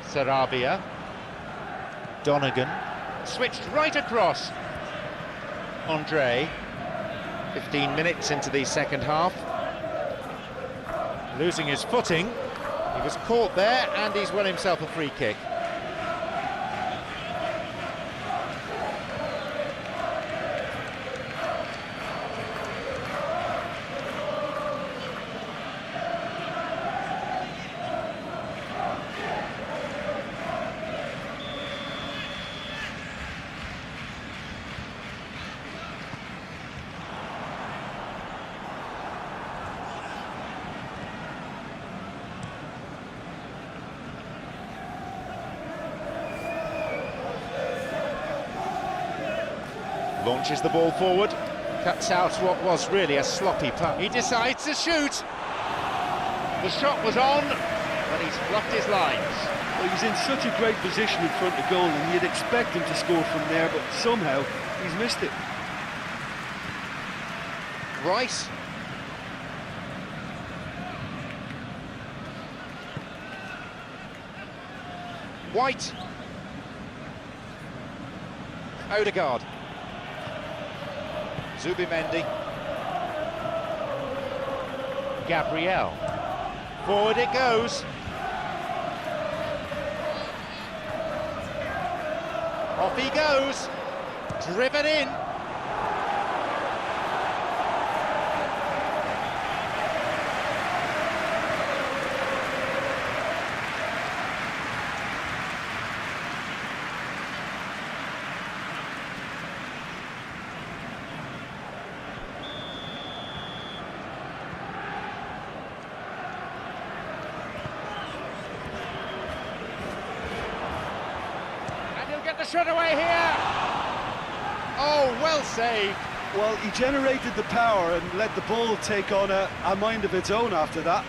Sarabia. Donegan. Switched right across. Andre. 15 minutes into the second half. Losing his footing. He was caught there and he's won himself a free kick. Launches the ball forward, cuts out what was really a sloppy punt. He decides to shoot. The shot was on, but he's blocked his lines. Well, he's in such a great position in front of goal, and you'd expect him to score from there, but somehow he's missed it. Rice. White. Odegaard. Zubimendi. Gabriel. Forward it goes. Off he goes. Driven in. Get the shot away here. Oh, well saved. Well, he generated the power and let the ball take on a mind of its own after that.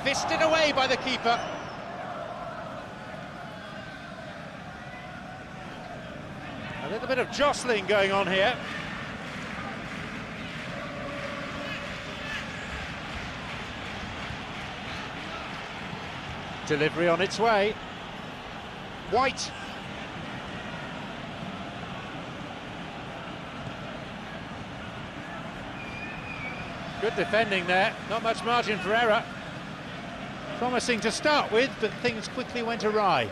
Fisted away by the keeper. A little bit of jostling going on here. Delivery on its way. White. Good defending there, not much margin for error. Promising to start with, but things quickly went awry.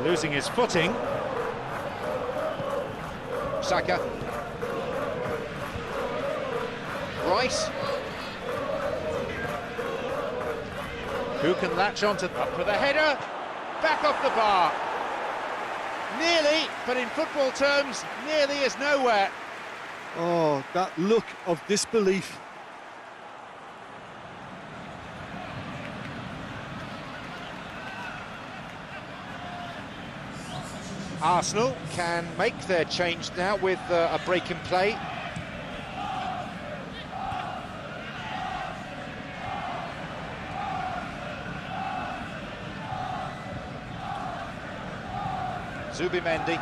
Losing his footing. Saka. Rice. Who can latch onto up for the header? Back off the bar. Nearly, but in football terms, nearly is nowhere. Oh, that look of disbelief. Arsenal can make their change now with a break in play. Zubimendi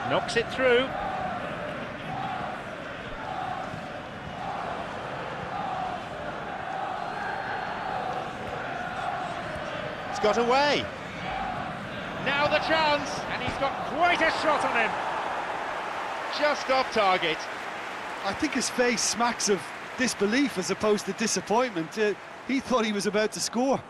Knocks it through. It's got away. Now the chance, and he's got quite a shot on him. Just off target. I think his face smacks of disbelief as opposed to disappointment. He thought he was about to score.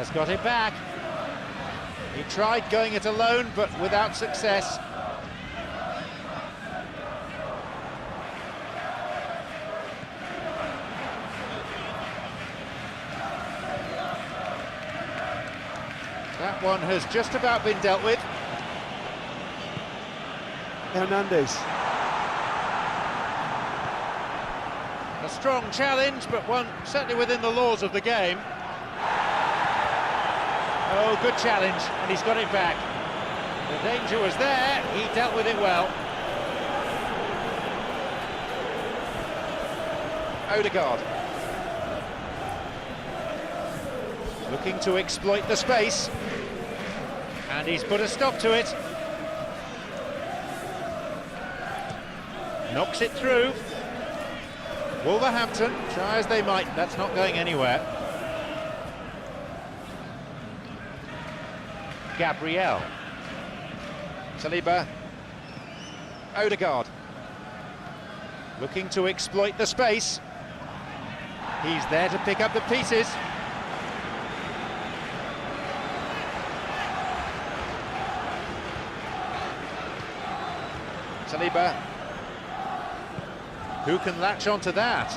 Has got it back. He tried going it alone, but without success. That one has just about been dealt with. Hernandez. A strong challenge, but one certainly within the laws of the game. Oh, good challenge, and he's got it back. The danger was there, he dealt with it well. Odegaard. Looking to exploit the space. And he's put a stop to it. Knocks it through. Wolverhampton, try as they might, that's not going anywhere. Gabriel. Saliba. Odegaard. Looking to exploit the space. He's there to pick up the pieces. Saliba. Who can latch onto that?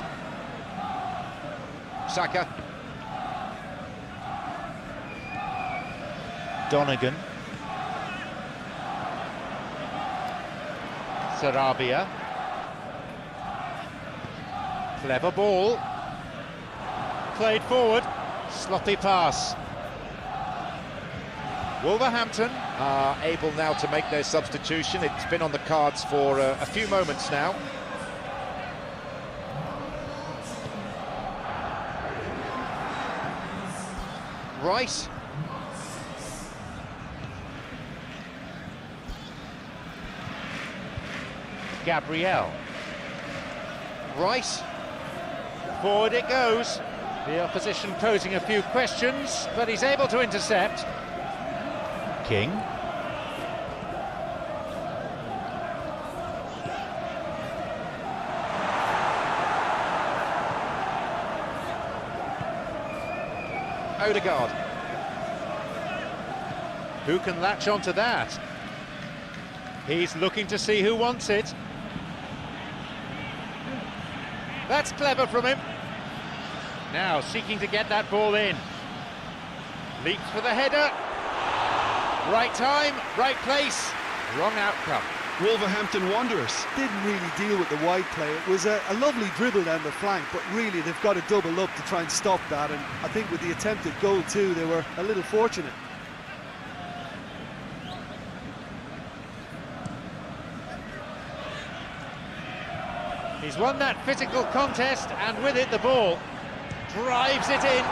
Saka. Donegan. Sarabia. Clever ball. Played forward. Sloppy pass. Wolverhampton Are able now to make their substitution. It's been on the cards for a few moments now. Rice. Gabriel. Rice. Forward it goes. The opposition posing a few questions, but he's able to intercept. King. Odegaard. Who can latch onto that? He's looking to see who wants it. That's clever from him. Now seeking to get that ball in. Leaps for the header. Right time, right place, wrong outcome. Wolverhampton Wanderers didn't really deal with the wide play. It was a lovely dribble down the flank, but really they've got to double up to try and stop that, and I think with the attempted goal too, they were a little fortunate. He's won that physical contest, and with it the ball drives it in.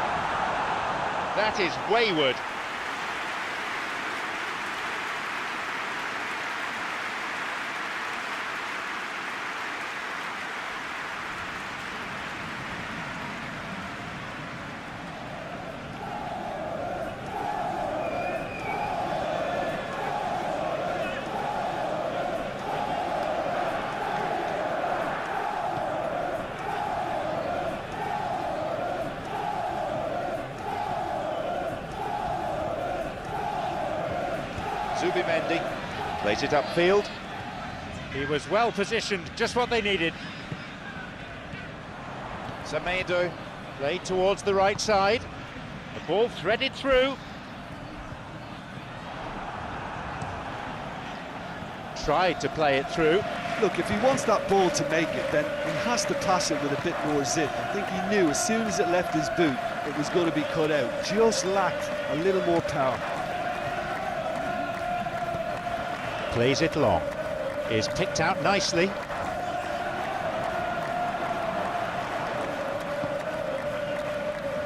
That is wayward. Zubimendi plays it upfield. He was well positioned, just what they needed. Semedo. Played towards the right side. The ball threaded through. Tried to play it through. Look, if he wants that ball to make it, then he has to pass it with a bit more zip. I think he knew as soon as it left his boot, it was going to be cut out. Just lacked a little more power. Plays it long. Is picked out nicely.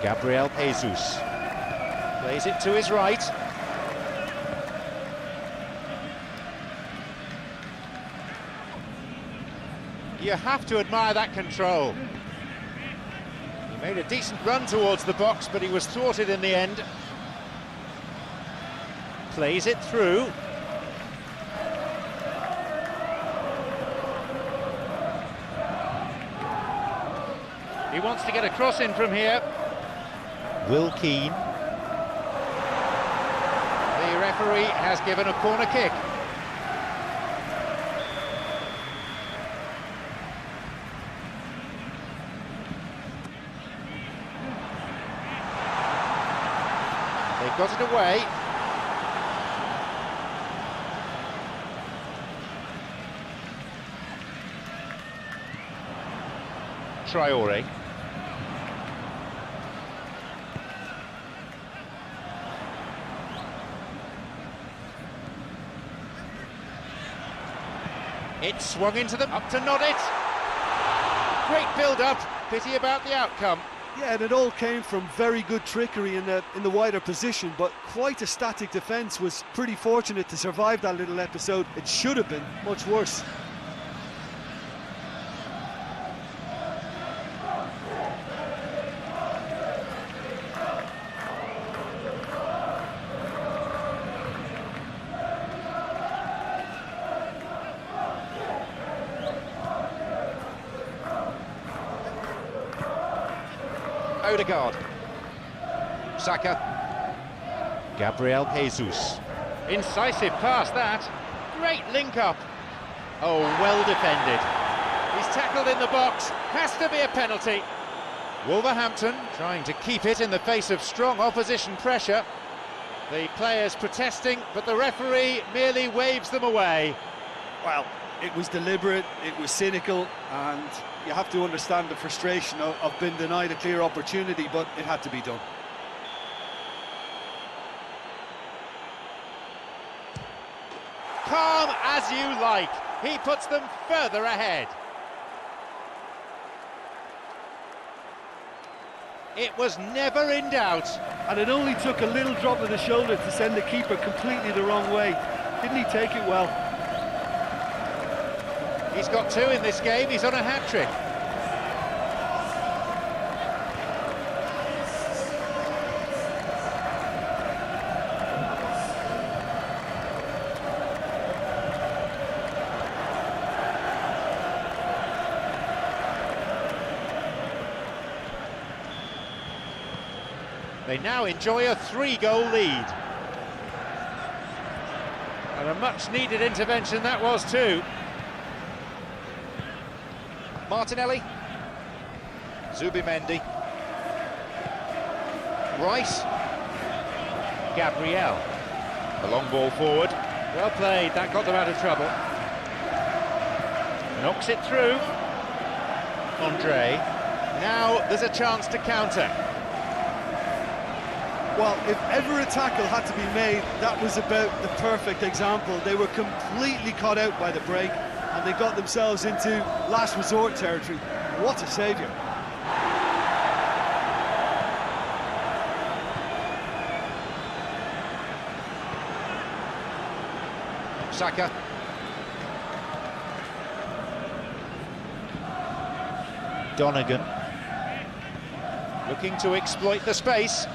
Gabriel Jesus. Plays it to his right. You have to admire that control. He made a decent run towards the box, but he was thwarted in the end. Plays it through. He wants to get a cross in from here. Will Keane. referee has given a corner kick. They've got it away. Traore. It swung into them, up to nod it. Great build-up, pity about the outcome. Yeah, and it all came from very good trickery in the wider position, but quite a static defence. Was pretty fortunate to survive that little episode. It should have been much worse. Odegaard. Saka. Gabriel Jesus. Incisive pass, that. Great link-up. Oh, well defended. He's tackled in the box. Has to be a penalty. Wolverhampton trying to keep it in the face of strong opposition pressure. The players protesting, but the referee merely waves them away. Well, it was deliberate, it was cynical, and you have to understand the frustration of being denied a clear opportunity, but it had to be done. Calm as you like. He puts them further ahead. It was never in doubt. And it only took a little drop of the shoulder to send the keeper completely the wrong way. Didn't he take it well? He's got two in this game, he's on a hat-trick. They now enjoy a 3-goal lead. And a much-needed intervention that was too. Martinelli. Zubimendi. Rice. Gabriel. A long ball forward. Well played, that got them out of trouble. Knocks it through. Andre. Now there's a chance to counter. Well, if ever a tackle had to be made, that was about the perfect example. They were completely caught out by the break, and they got themselves into last resort territory. What a saviour. Saka. Donegan. Looking to exploit the space.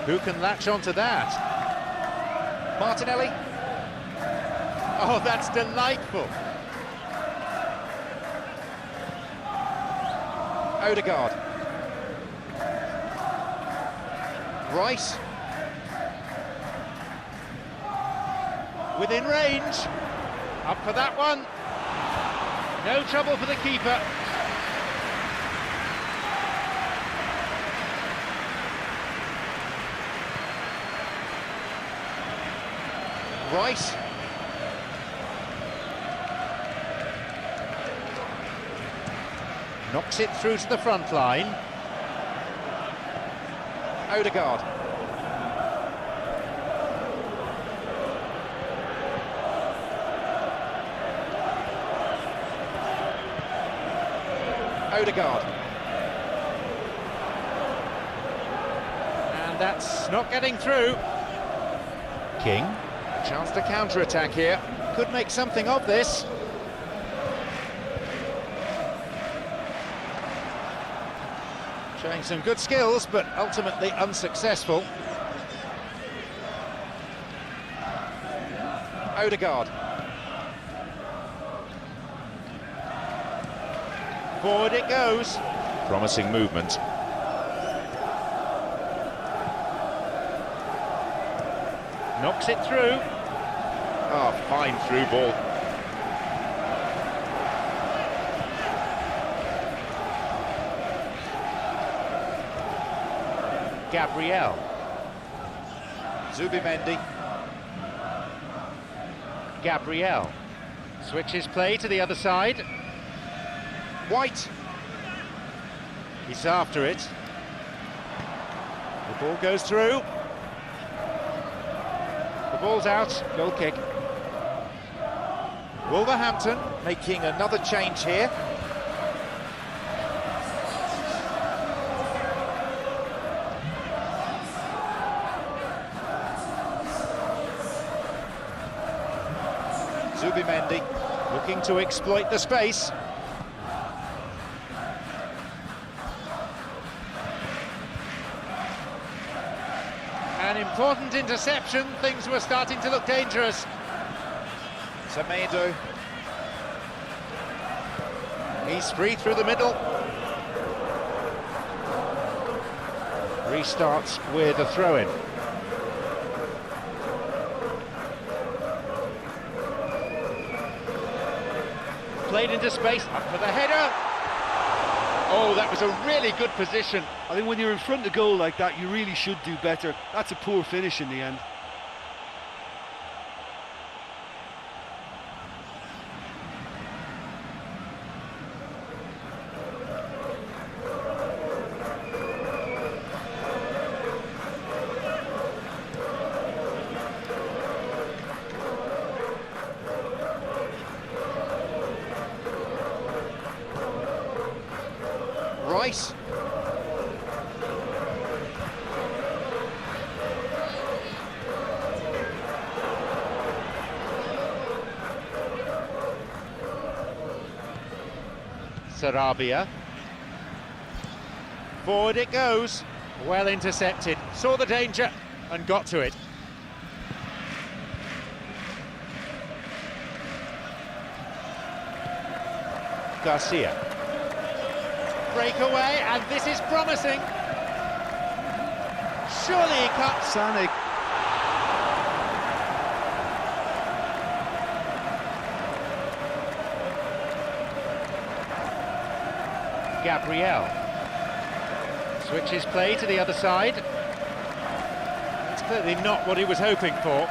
Who can latch onto that? Martinelli. Oh, that's delightful. Odegaard. Rice. Within range. Up for that one. No trouble for the keeper. Rice. Knocks it through to the front line. Odegaard. Odegaard. And that's not getting through. King. Chance to counter-attack here. Could make something of this. Showing some good skills, but ultimately unsuccessful. Odegaard. Forward it goes. Promising movement. Knocks it through. Oh, fine through ball. Gabriel. Zubimendi. Gabriel. Switches play to the other side. White. He's after it. The ball goes through. The ball's out. Goal kick. Wolverhampton making another change here. Zubimendi Looking to exploit the space. An important interception. Things were starting to look dangerous. Semedo. He's free through the middle. Restarts with a throw-in. Played into space, up for the header. Oh, that was a really good position. I think when you're in front of goal like that, you really should do better. That's a poor finish in the end. Rice. Sarabia. Forward it goes. Well intercepted. Saw the danger and got to it. Garcia. Breakaway, and this is promising. Surely he can't. Sané. Gabriel. Switches play to the other side. It's clearly not what he was hoping for.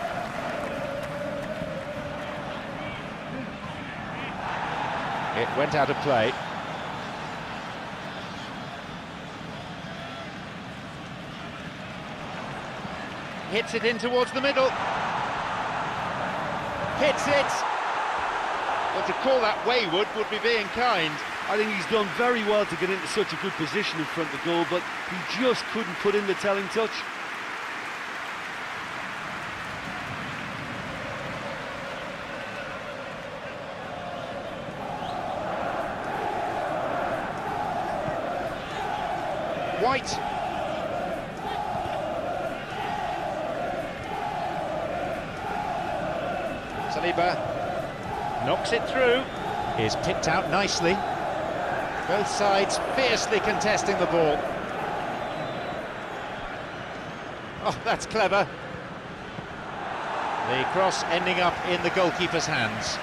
It went out of play. Hits it in towards the middle. Hits it. Well, to call that wayward would be being kind. I think he's done very well to get into such a good position in front of goal, but he just couldn't put in the telling touch. White. Saliba knocks it through. Is picked out nicely. Both sides fiercely contesting the ball. Oh, that's clever. The cross ending up in the goalkeeper's hands.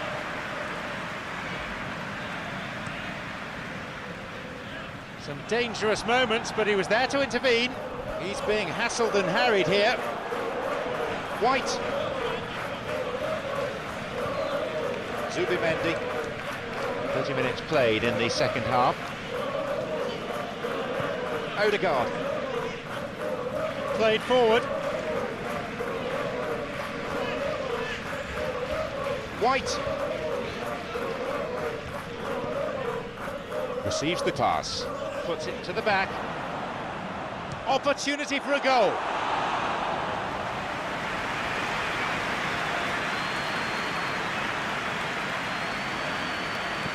Some dangerous moments, but he was there to intervene. He's being hassled and harried here. White. Zubimendi. 30 minutes played in the second half. Odegaard. Played forward. White. Receives the pass. Puts it to the back. Opportunity for a goal.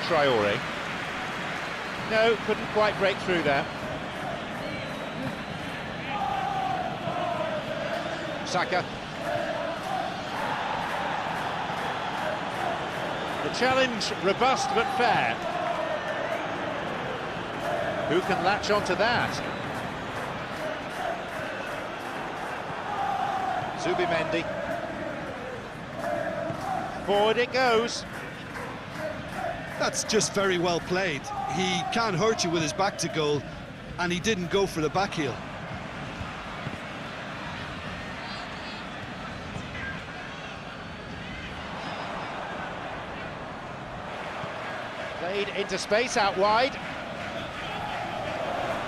Traore. No, couldn't quite break through there. Saka. The challenge robust but fair. Who can latch onto that? Zubimendi. Forward it goes. That's just very well played. He can't hurt you with his back to goal, and he didn't go for the back heel. Played into space out wide.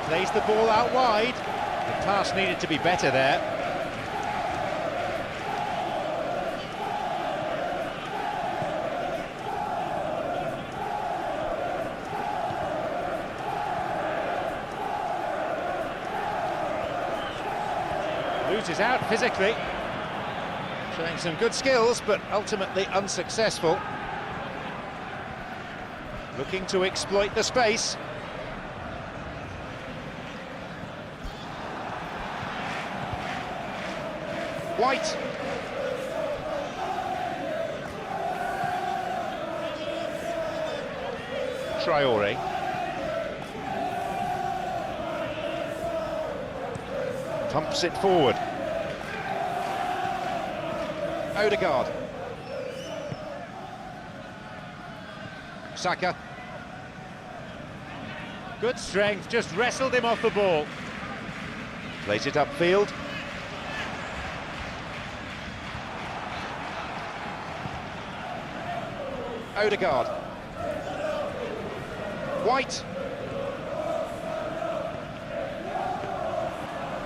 Plays the ball out wide. The pass needed to be better there. Loses out physically. Showing some good skills, but ultimately unsuccessful. Looking to exploit the space. White. Traore. Pumps it forward. Odegaard. Saka. Good strength, just wrestled him off the ball. Plays it upfield. Odegaard. White.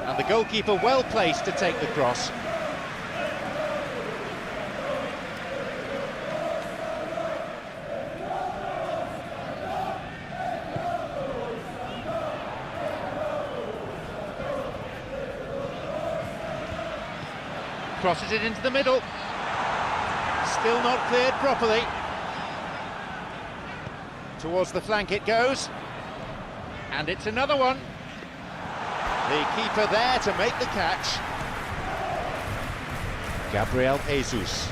And the goalkeeper well placed to take the cross. Crosses it into the middle. Still not cleared properly. Towards the flank it goes. And it's another one. The keeper there to make the catch. Gabriel Jesus.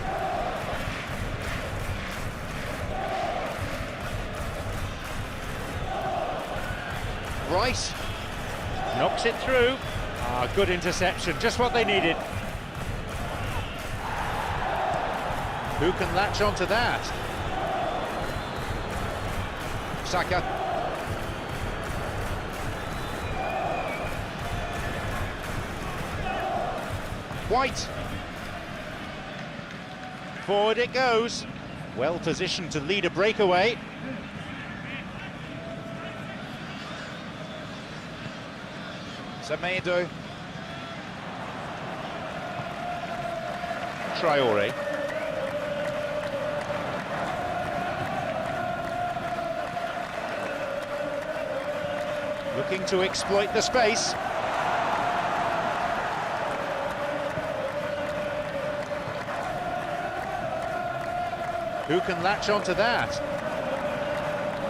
Rice knocks it through. Good interception, just what they needed. Who can latch onto that? Saka. White. Forward it goes. Well positioned to lead a breakaway. Semedo. Traore. Looking to exploit the space. Who can latch onto that?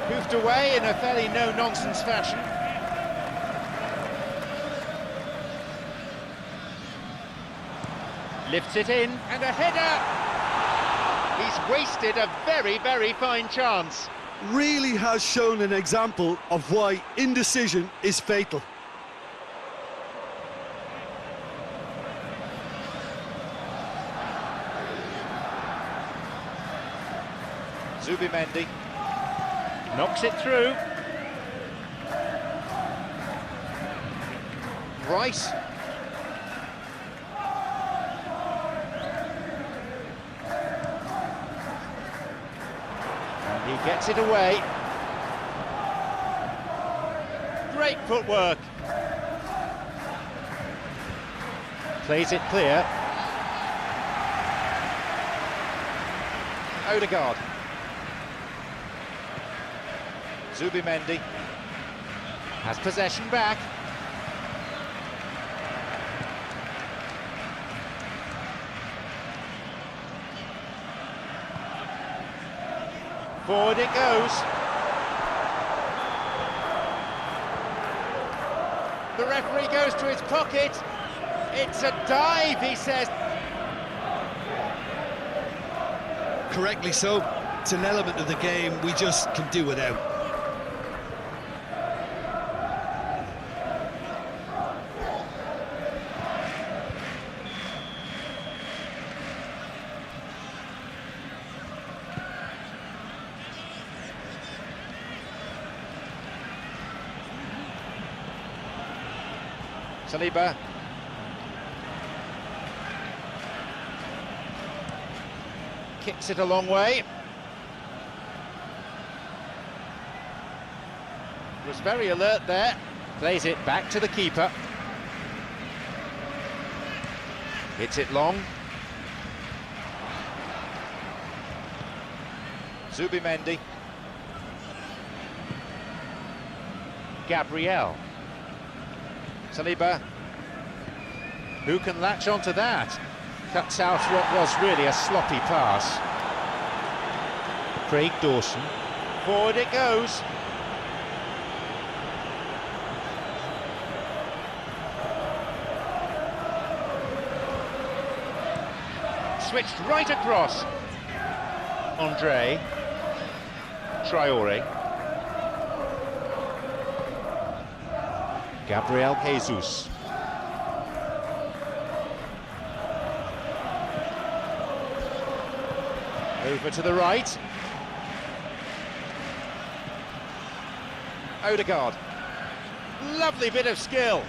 Hoofed away in a fairly no-nonsense fashion. Lifts it in, and a header! He's wasted a very, very fine chance. Really has shown an example of why indecision is fatal. Zubimendi. Knocks it through. Rice. He gets it away. Great footwork. Plays it clear. Odegaard. Zubimendi. Has possession back. Forward it goes. The referee goes to his pocket. It's a dive, he says. Correctly so. It's an element of the game we just can do without. Saliba. Kicks it a long way. Was very alert there. Plays it back to the keeper. Hits it long. Zubimendi. Gabriel. Saliba. Who can latch onto that? Cuts out what was really a sloppy pass. Craig Dawson. Forward it goes. Switched right across. Andre Traore. Gabriel Jesus. Over to the right. Odegaard. Lovely bit of skill.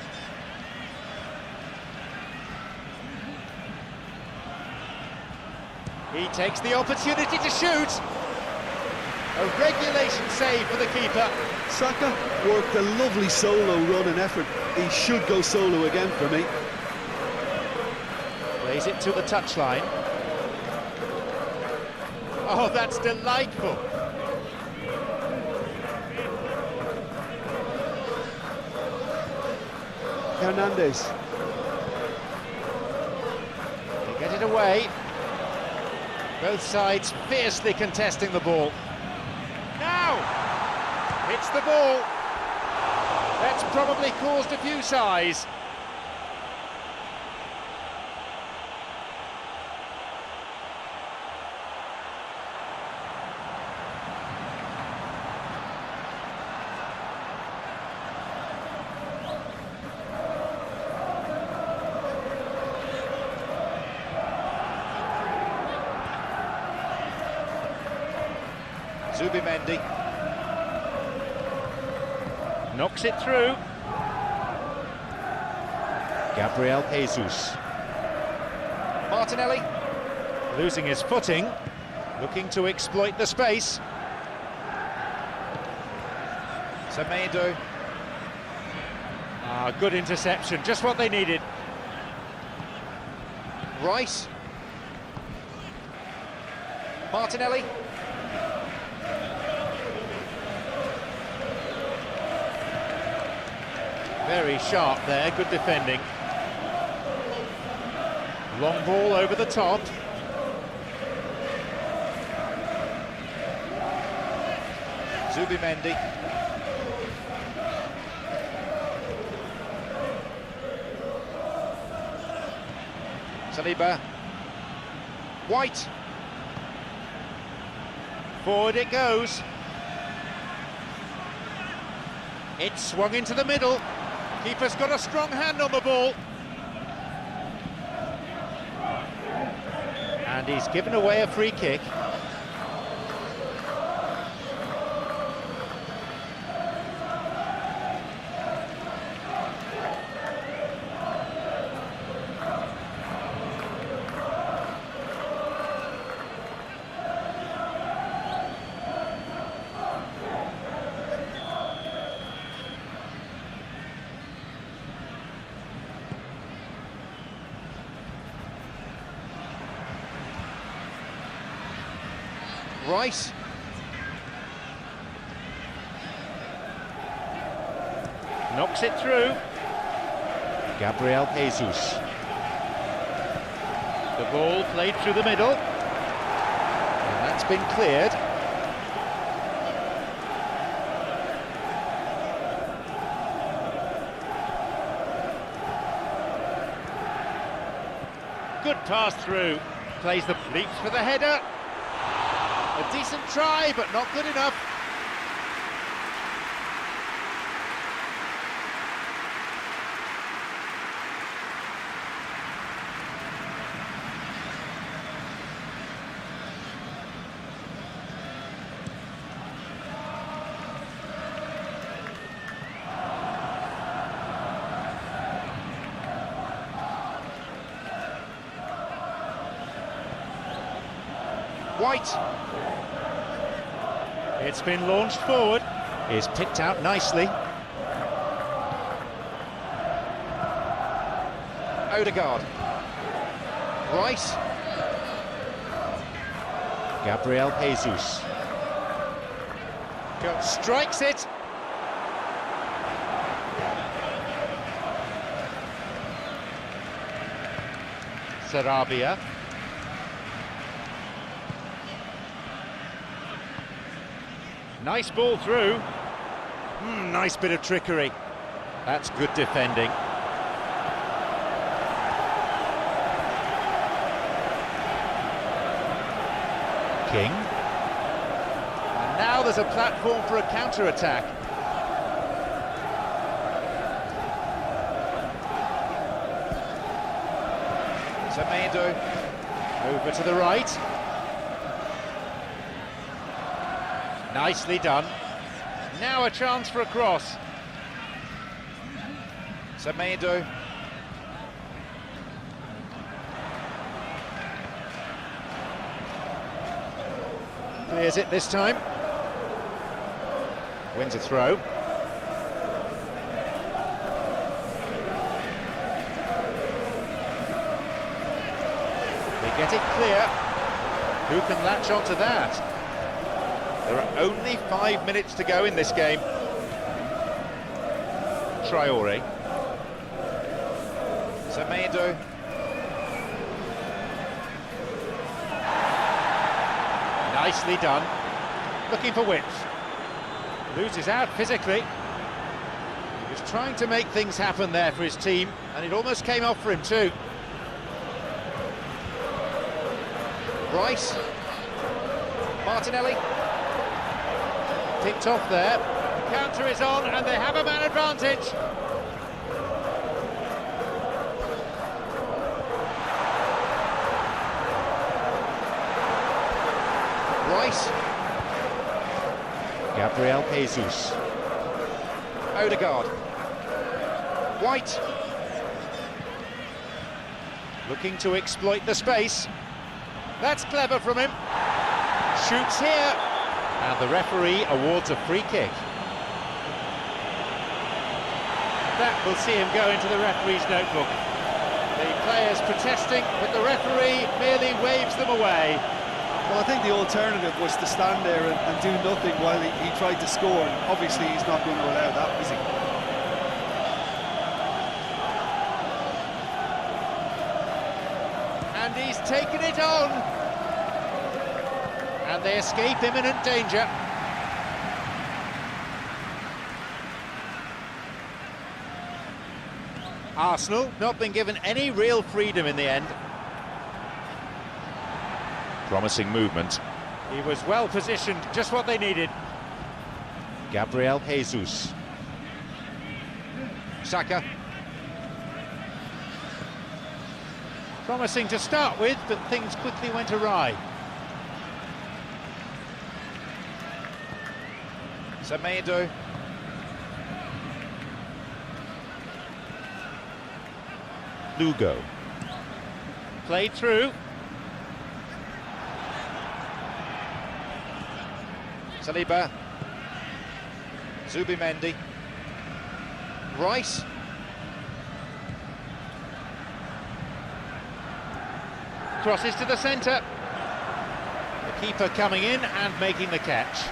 He takes the opportunity to shoot. A regulation save for the keeper. Saka worked a lovely solo run and effort. He should go solo again for me. Plays it to the touchline. Oh, that's delightful. Hernandez. They get it away. Both sides fiercely contesting the ball. Now! Hits the ball. That's probably caused a few sighs. Zubimendi. Knocks it through. Gabriel Jesus. Martinelli. Losing his footing. Looking to exploit the space. Semedo. Ah, good interception. Just what they needed. Rice. Martinelli. Very sharp there, good defending. Long ball over the top. Zubimendi. Saliba. White. Forward it goes. It's swung into the middle. Keeper's got a strong hand on the ball. And he's given away a free kick. Rice. Knocks it through. Gabriel Jesus. The ball played through the middle. And that's been cleared. Good pass through. Plays the leaps for the header. A decent try, but not good enough. White. It's been launched forward. Is picked out nicely. Odegaard. Rice. Gabriel Jesus. Strikes it. Sarabia. Nice ball through. Nice bit of trickery. That's good defending. King. And now there's a platform for a counter-attack. Semedo. Over to the right. Nicely done. Now a chance for a cross. Semedo. Clears it this time. Wins a throw. They get it clear. Who can latch onto that? There are only 5 minutes to go in this game. Traore. Semedo. Nicely done. Looking for width. Loses out physically. He was trying to make things happen there for his team, and it almost came off for him too. Rice. Martinelli. Picked off there. The counter is on, and they have a man advantage. Rice. Gabriel Jesus. Odegaard. White. Looking to exploit the space. That's clever from him. Shoots here. And the referee awards a free kick. That will see him go into the referee's notebook. The players protesting, but the referee merely waves them away. Well, I think the alternative was to stand there and do nothing while he tried to score. And obviously, he's not going to allow that, is he? And he's taken it on. And they escape imminent danger. Arsenal not been given any real freedom in the end. Promising movement. He was well positioned, just what they needed. Gabriel Jesus. Saka. Promising to start with, but things quickly went awry. Semedo. Lugo. Played through. Saliba. Zubimendi. Rice. Crosses to the centre. The keeper coming in and making the catch.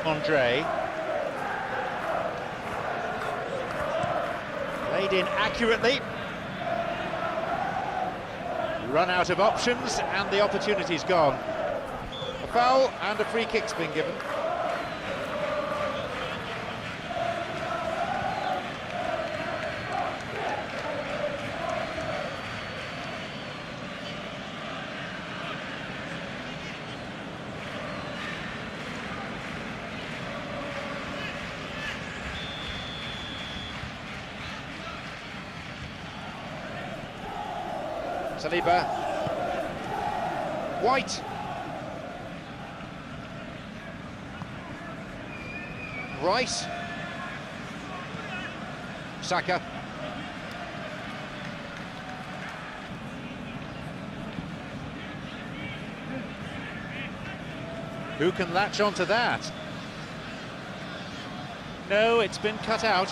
Andre. Played in accurately. Run out of options and the opportunity's gone. A foul and a free kick's been given. Saliba. White. Rice. Saka. Who can latch onto that? No, it's been cut out.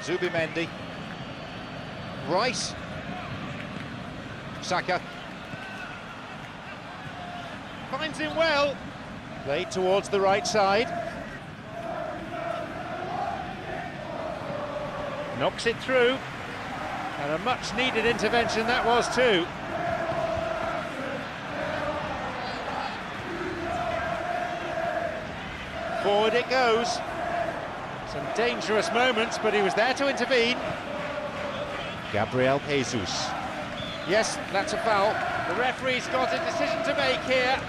Zubimendi. Rice. Saka. Finds him well. Played towards the right side. Knocks it through. And a much needed intervention that was too. Forward it goes. Some dangerous moments, but he was there to intervene. Gabriel Jesus. Yes, that's a foul. The referee's got a decision to make here.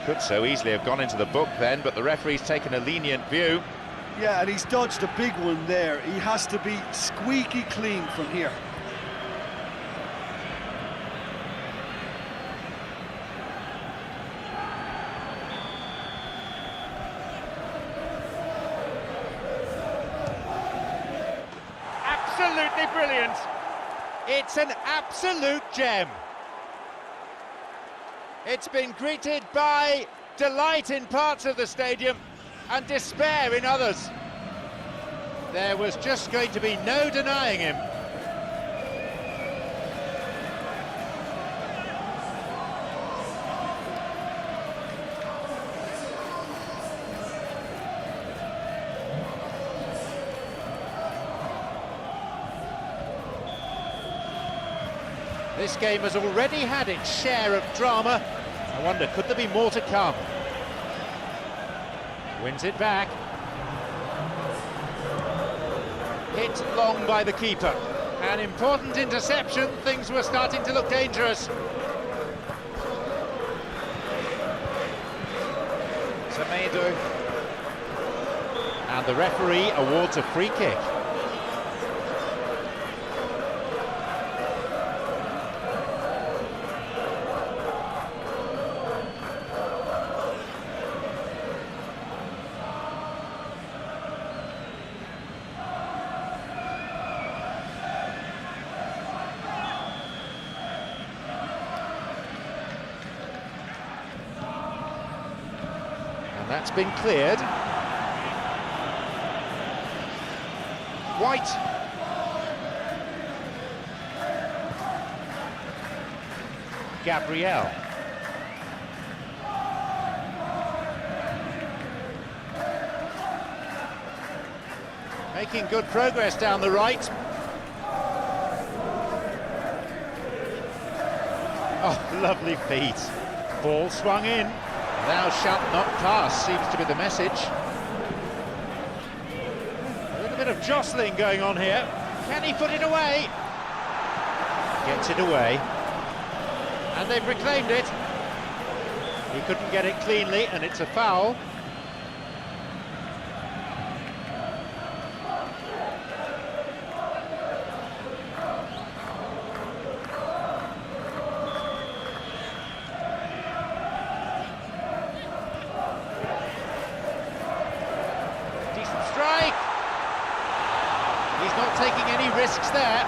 Could so easily have gone into the book then, but the referee's taken a lenient view. Yeah, and he's dodged a big one there. He has to be squeaky clean from here. Absolutely brilliant. It's an absolute gem. It's been greeted by delight in parts of the stadium and despair in others. There was just going to be no denying him. This game has already had its share of drama. I wonder, could there be more to come? Wins it back. Hit long by the keeper. An important interception. Things were starting to look dangerous. Semedo. And the referee awards a free kick. That's been cleared. White. Gabriel. Making good progress down the right. Oh, lovely feet. Ball swung in. Thou shalt not pass seems to be the message. A little bit of jostling going on here. Can he put it away? Gets it away. And they've reclaimed it. He couldn't get it cleanly, and it's a foul. Strike! He's not taking any risks there.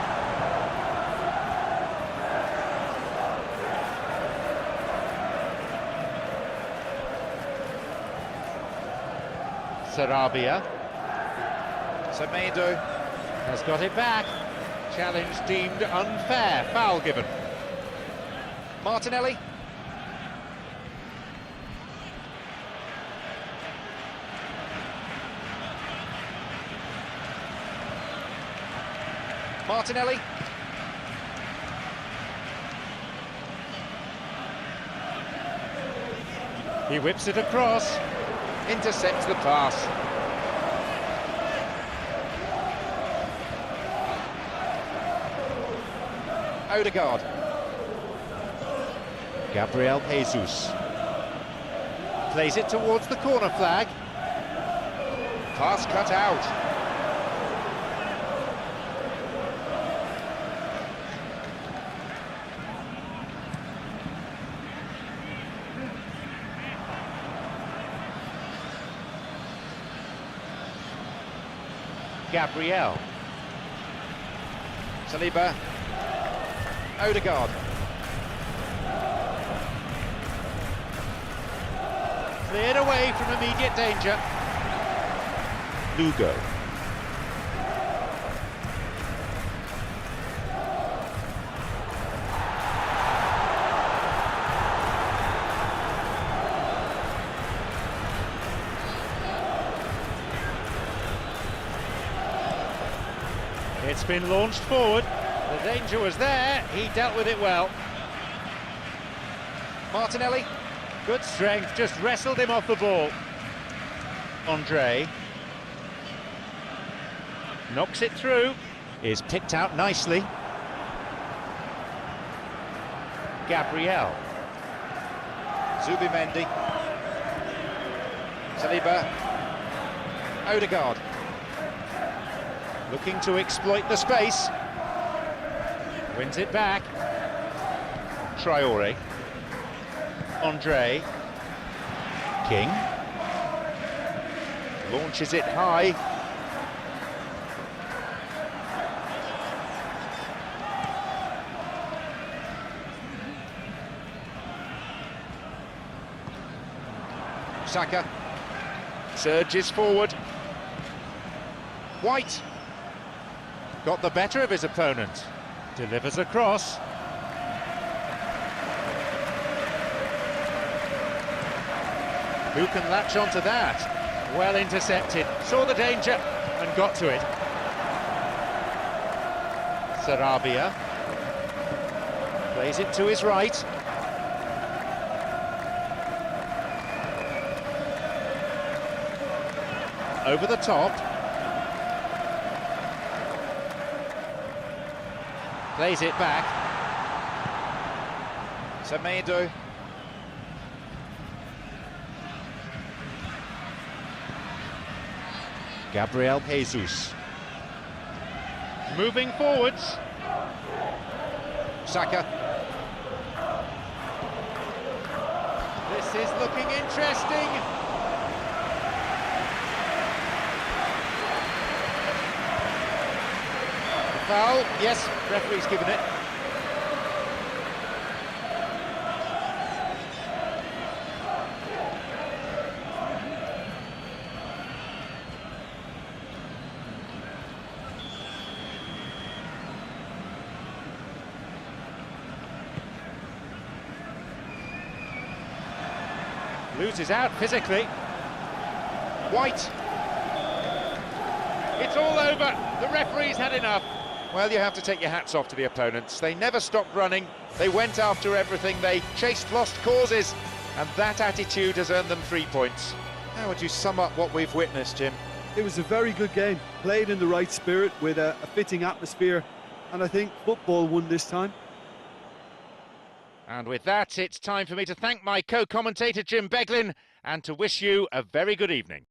Sarabia. Semedo. Has got it back. Challenge deemed unfair. Foul given. Martinelli. Martinelli. He whips it across. Intercepts the pass. Odegaard. Gabriel Jesus. Plays it towards the corner flag. Pass cut out. Gabriel. Saliba. Odegaard. Cleared away from immediate danger. Lugo. It's been launched forward. The danger was there. He dealt with it well. Martinelli. Good strength, just wrestled him off the ball. Andre knocks it through. Is picked out nicely. Gabriel. Zubimendi. Saliba. Odegaard. Looking to exploit the space. Wins it back. Traore. Andre. King. Launches it high. Saka. Surges forward. White. Got the better of his opponent. Delivers across. Who can latch onto that? Well intercepted. Saw the danger and got to it. Sarabia. Plays it to his right. Over the top. Plays it back. Semedo. Gabriel Jesus. Moving forwards. Saka. This is looking interesting. Foul, yes, referee's given it. Loses out physically. White. It's all over. The referee's had enough. Well, you have to take your hats off to the opponents. They never stopped running. They went after everything. They chased lost causes. And that attitude has earned them 3 points. How would you sum up what we've witnessed, Jim? It was a very good game, played in the right spirit with a fitting atmosphere, and I think football won this time. And with that, it's time for me to thank my co-commentator Jim Beglin and to wish you a very good evening.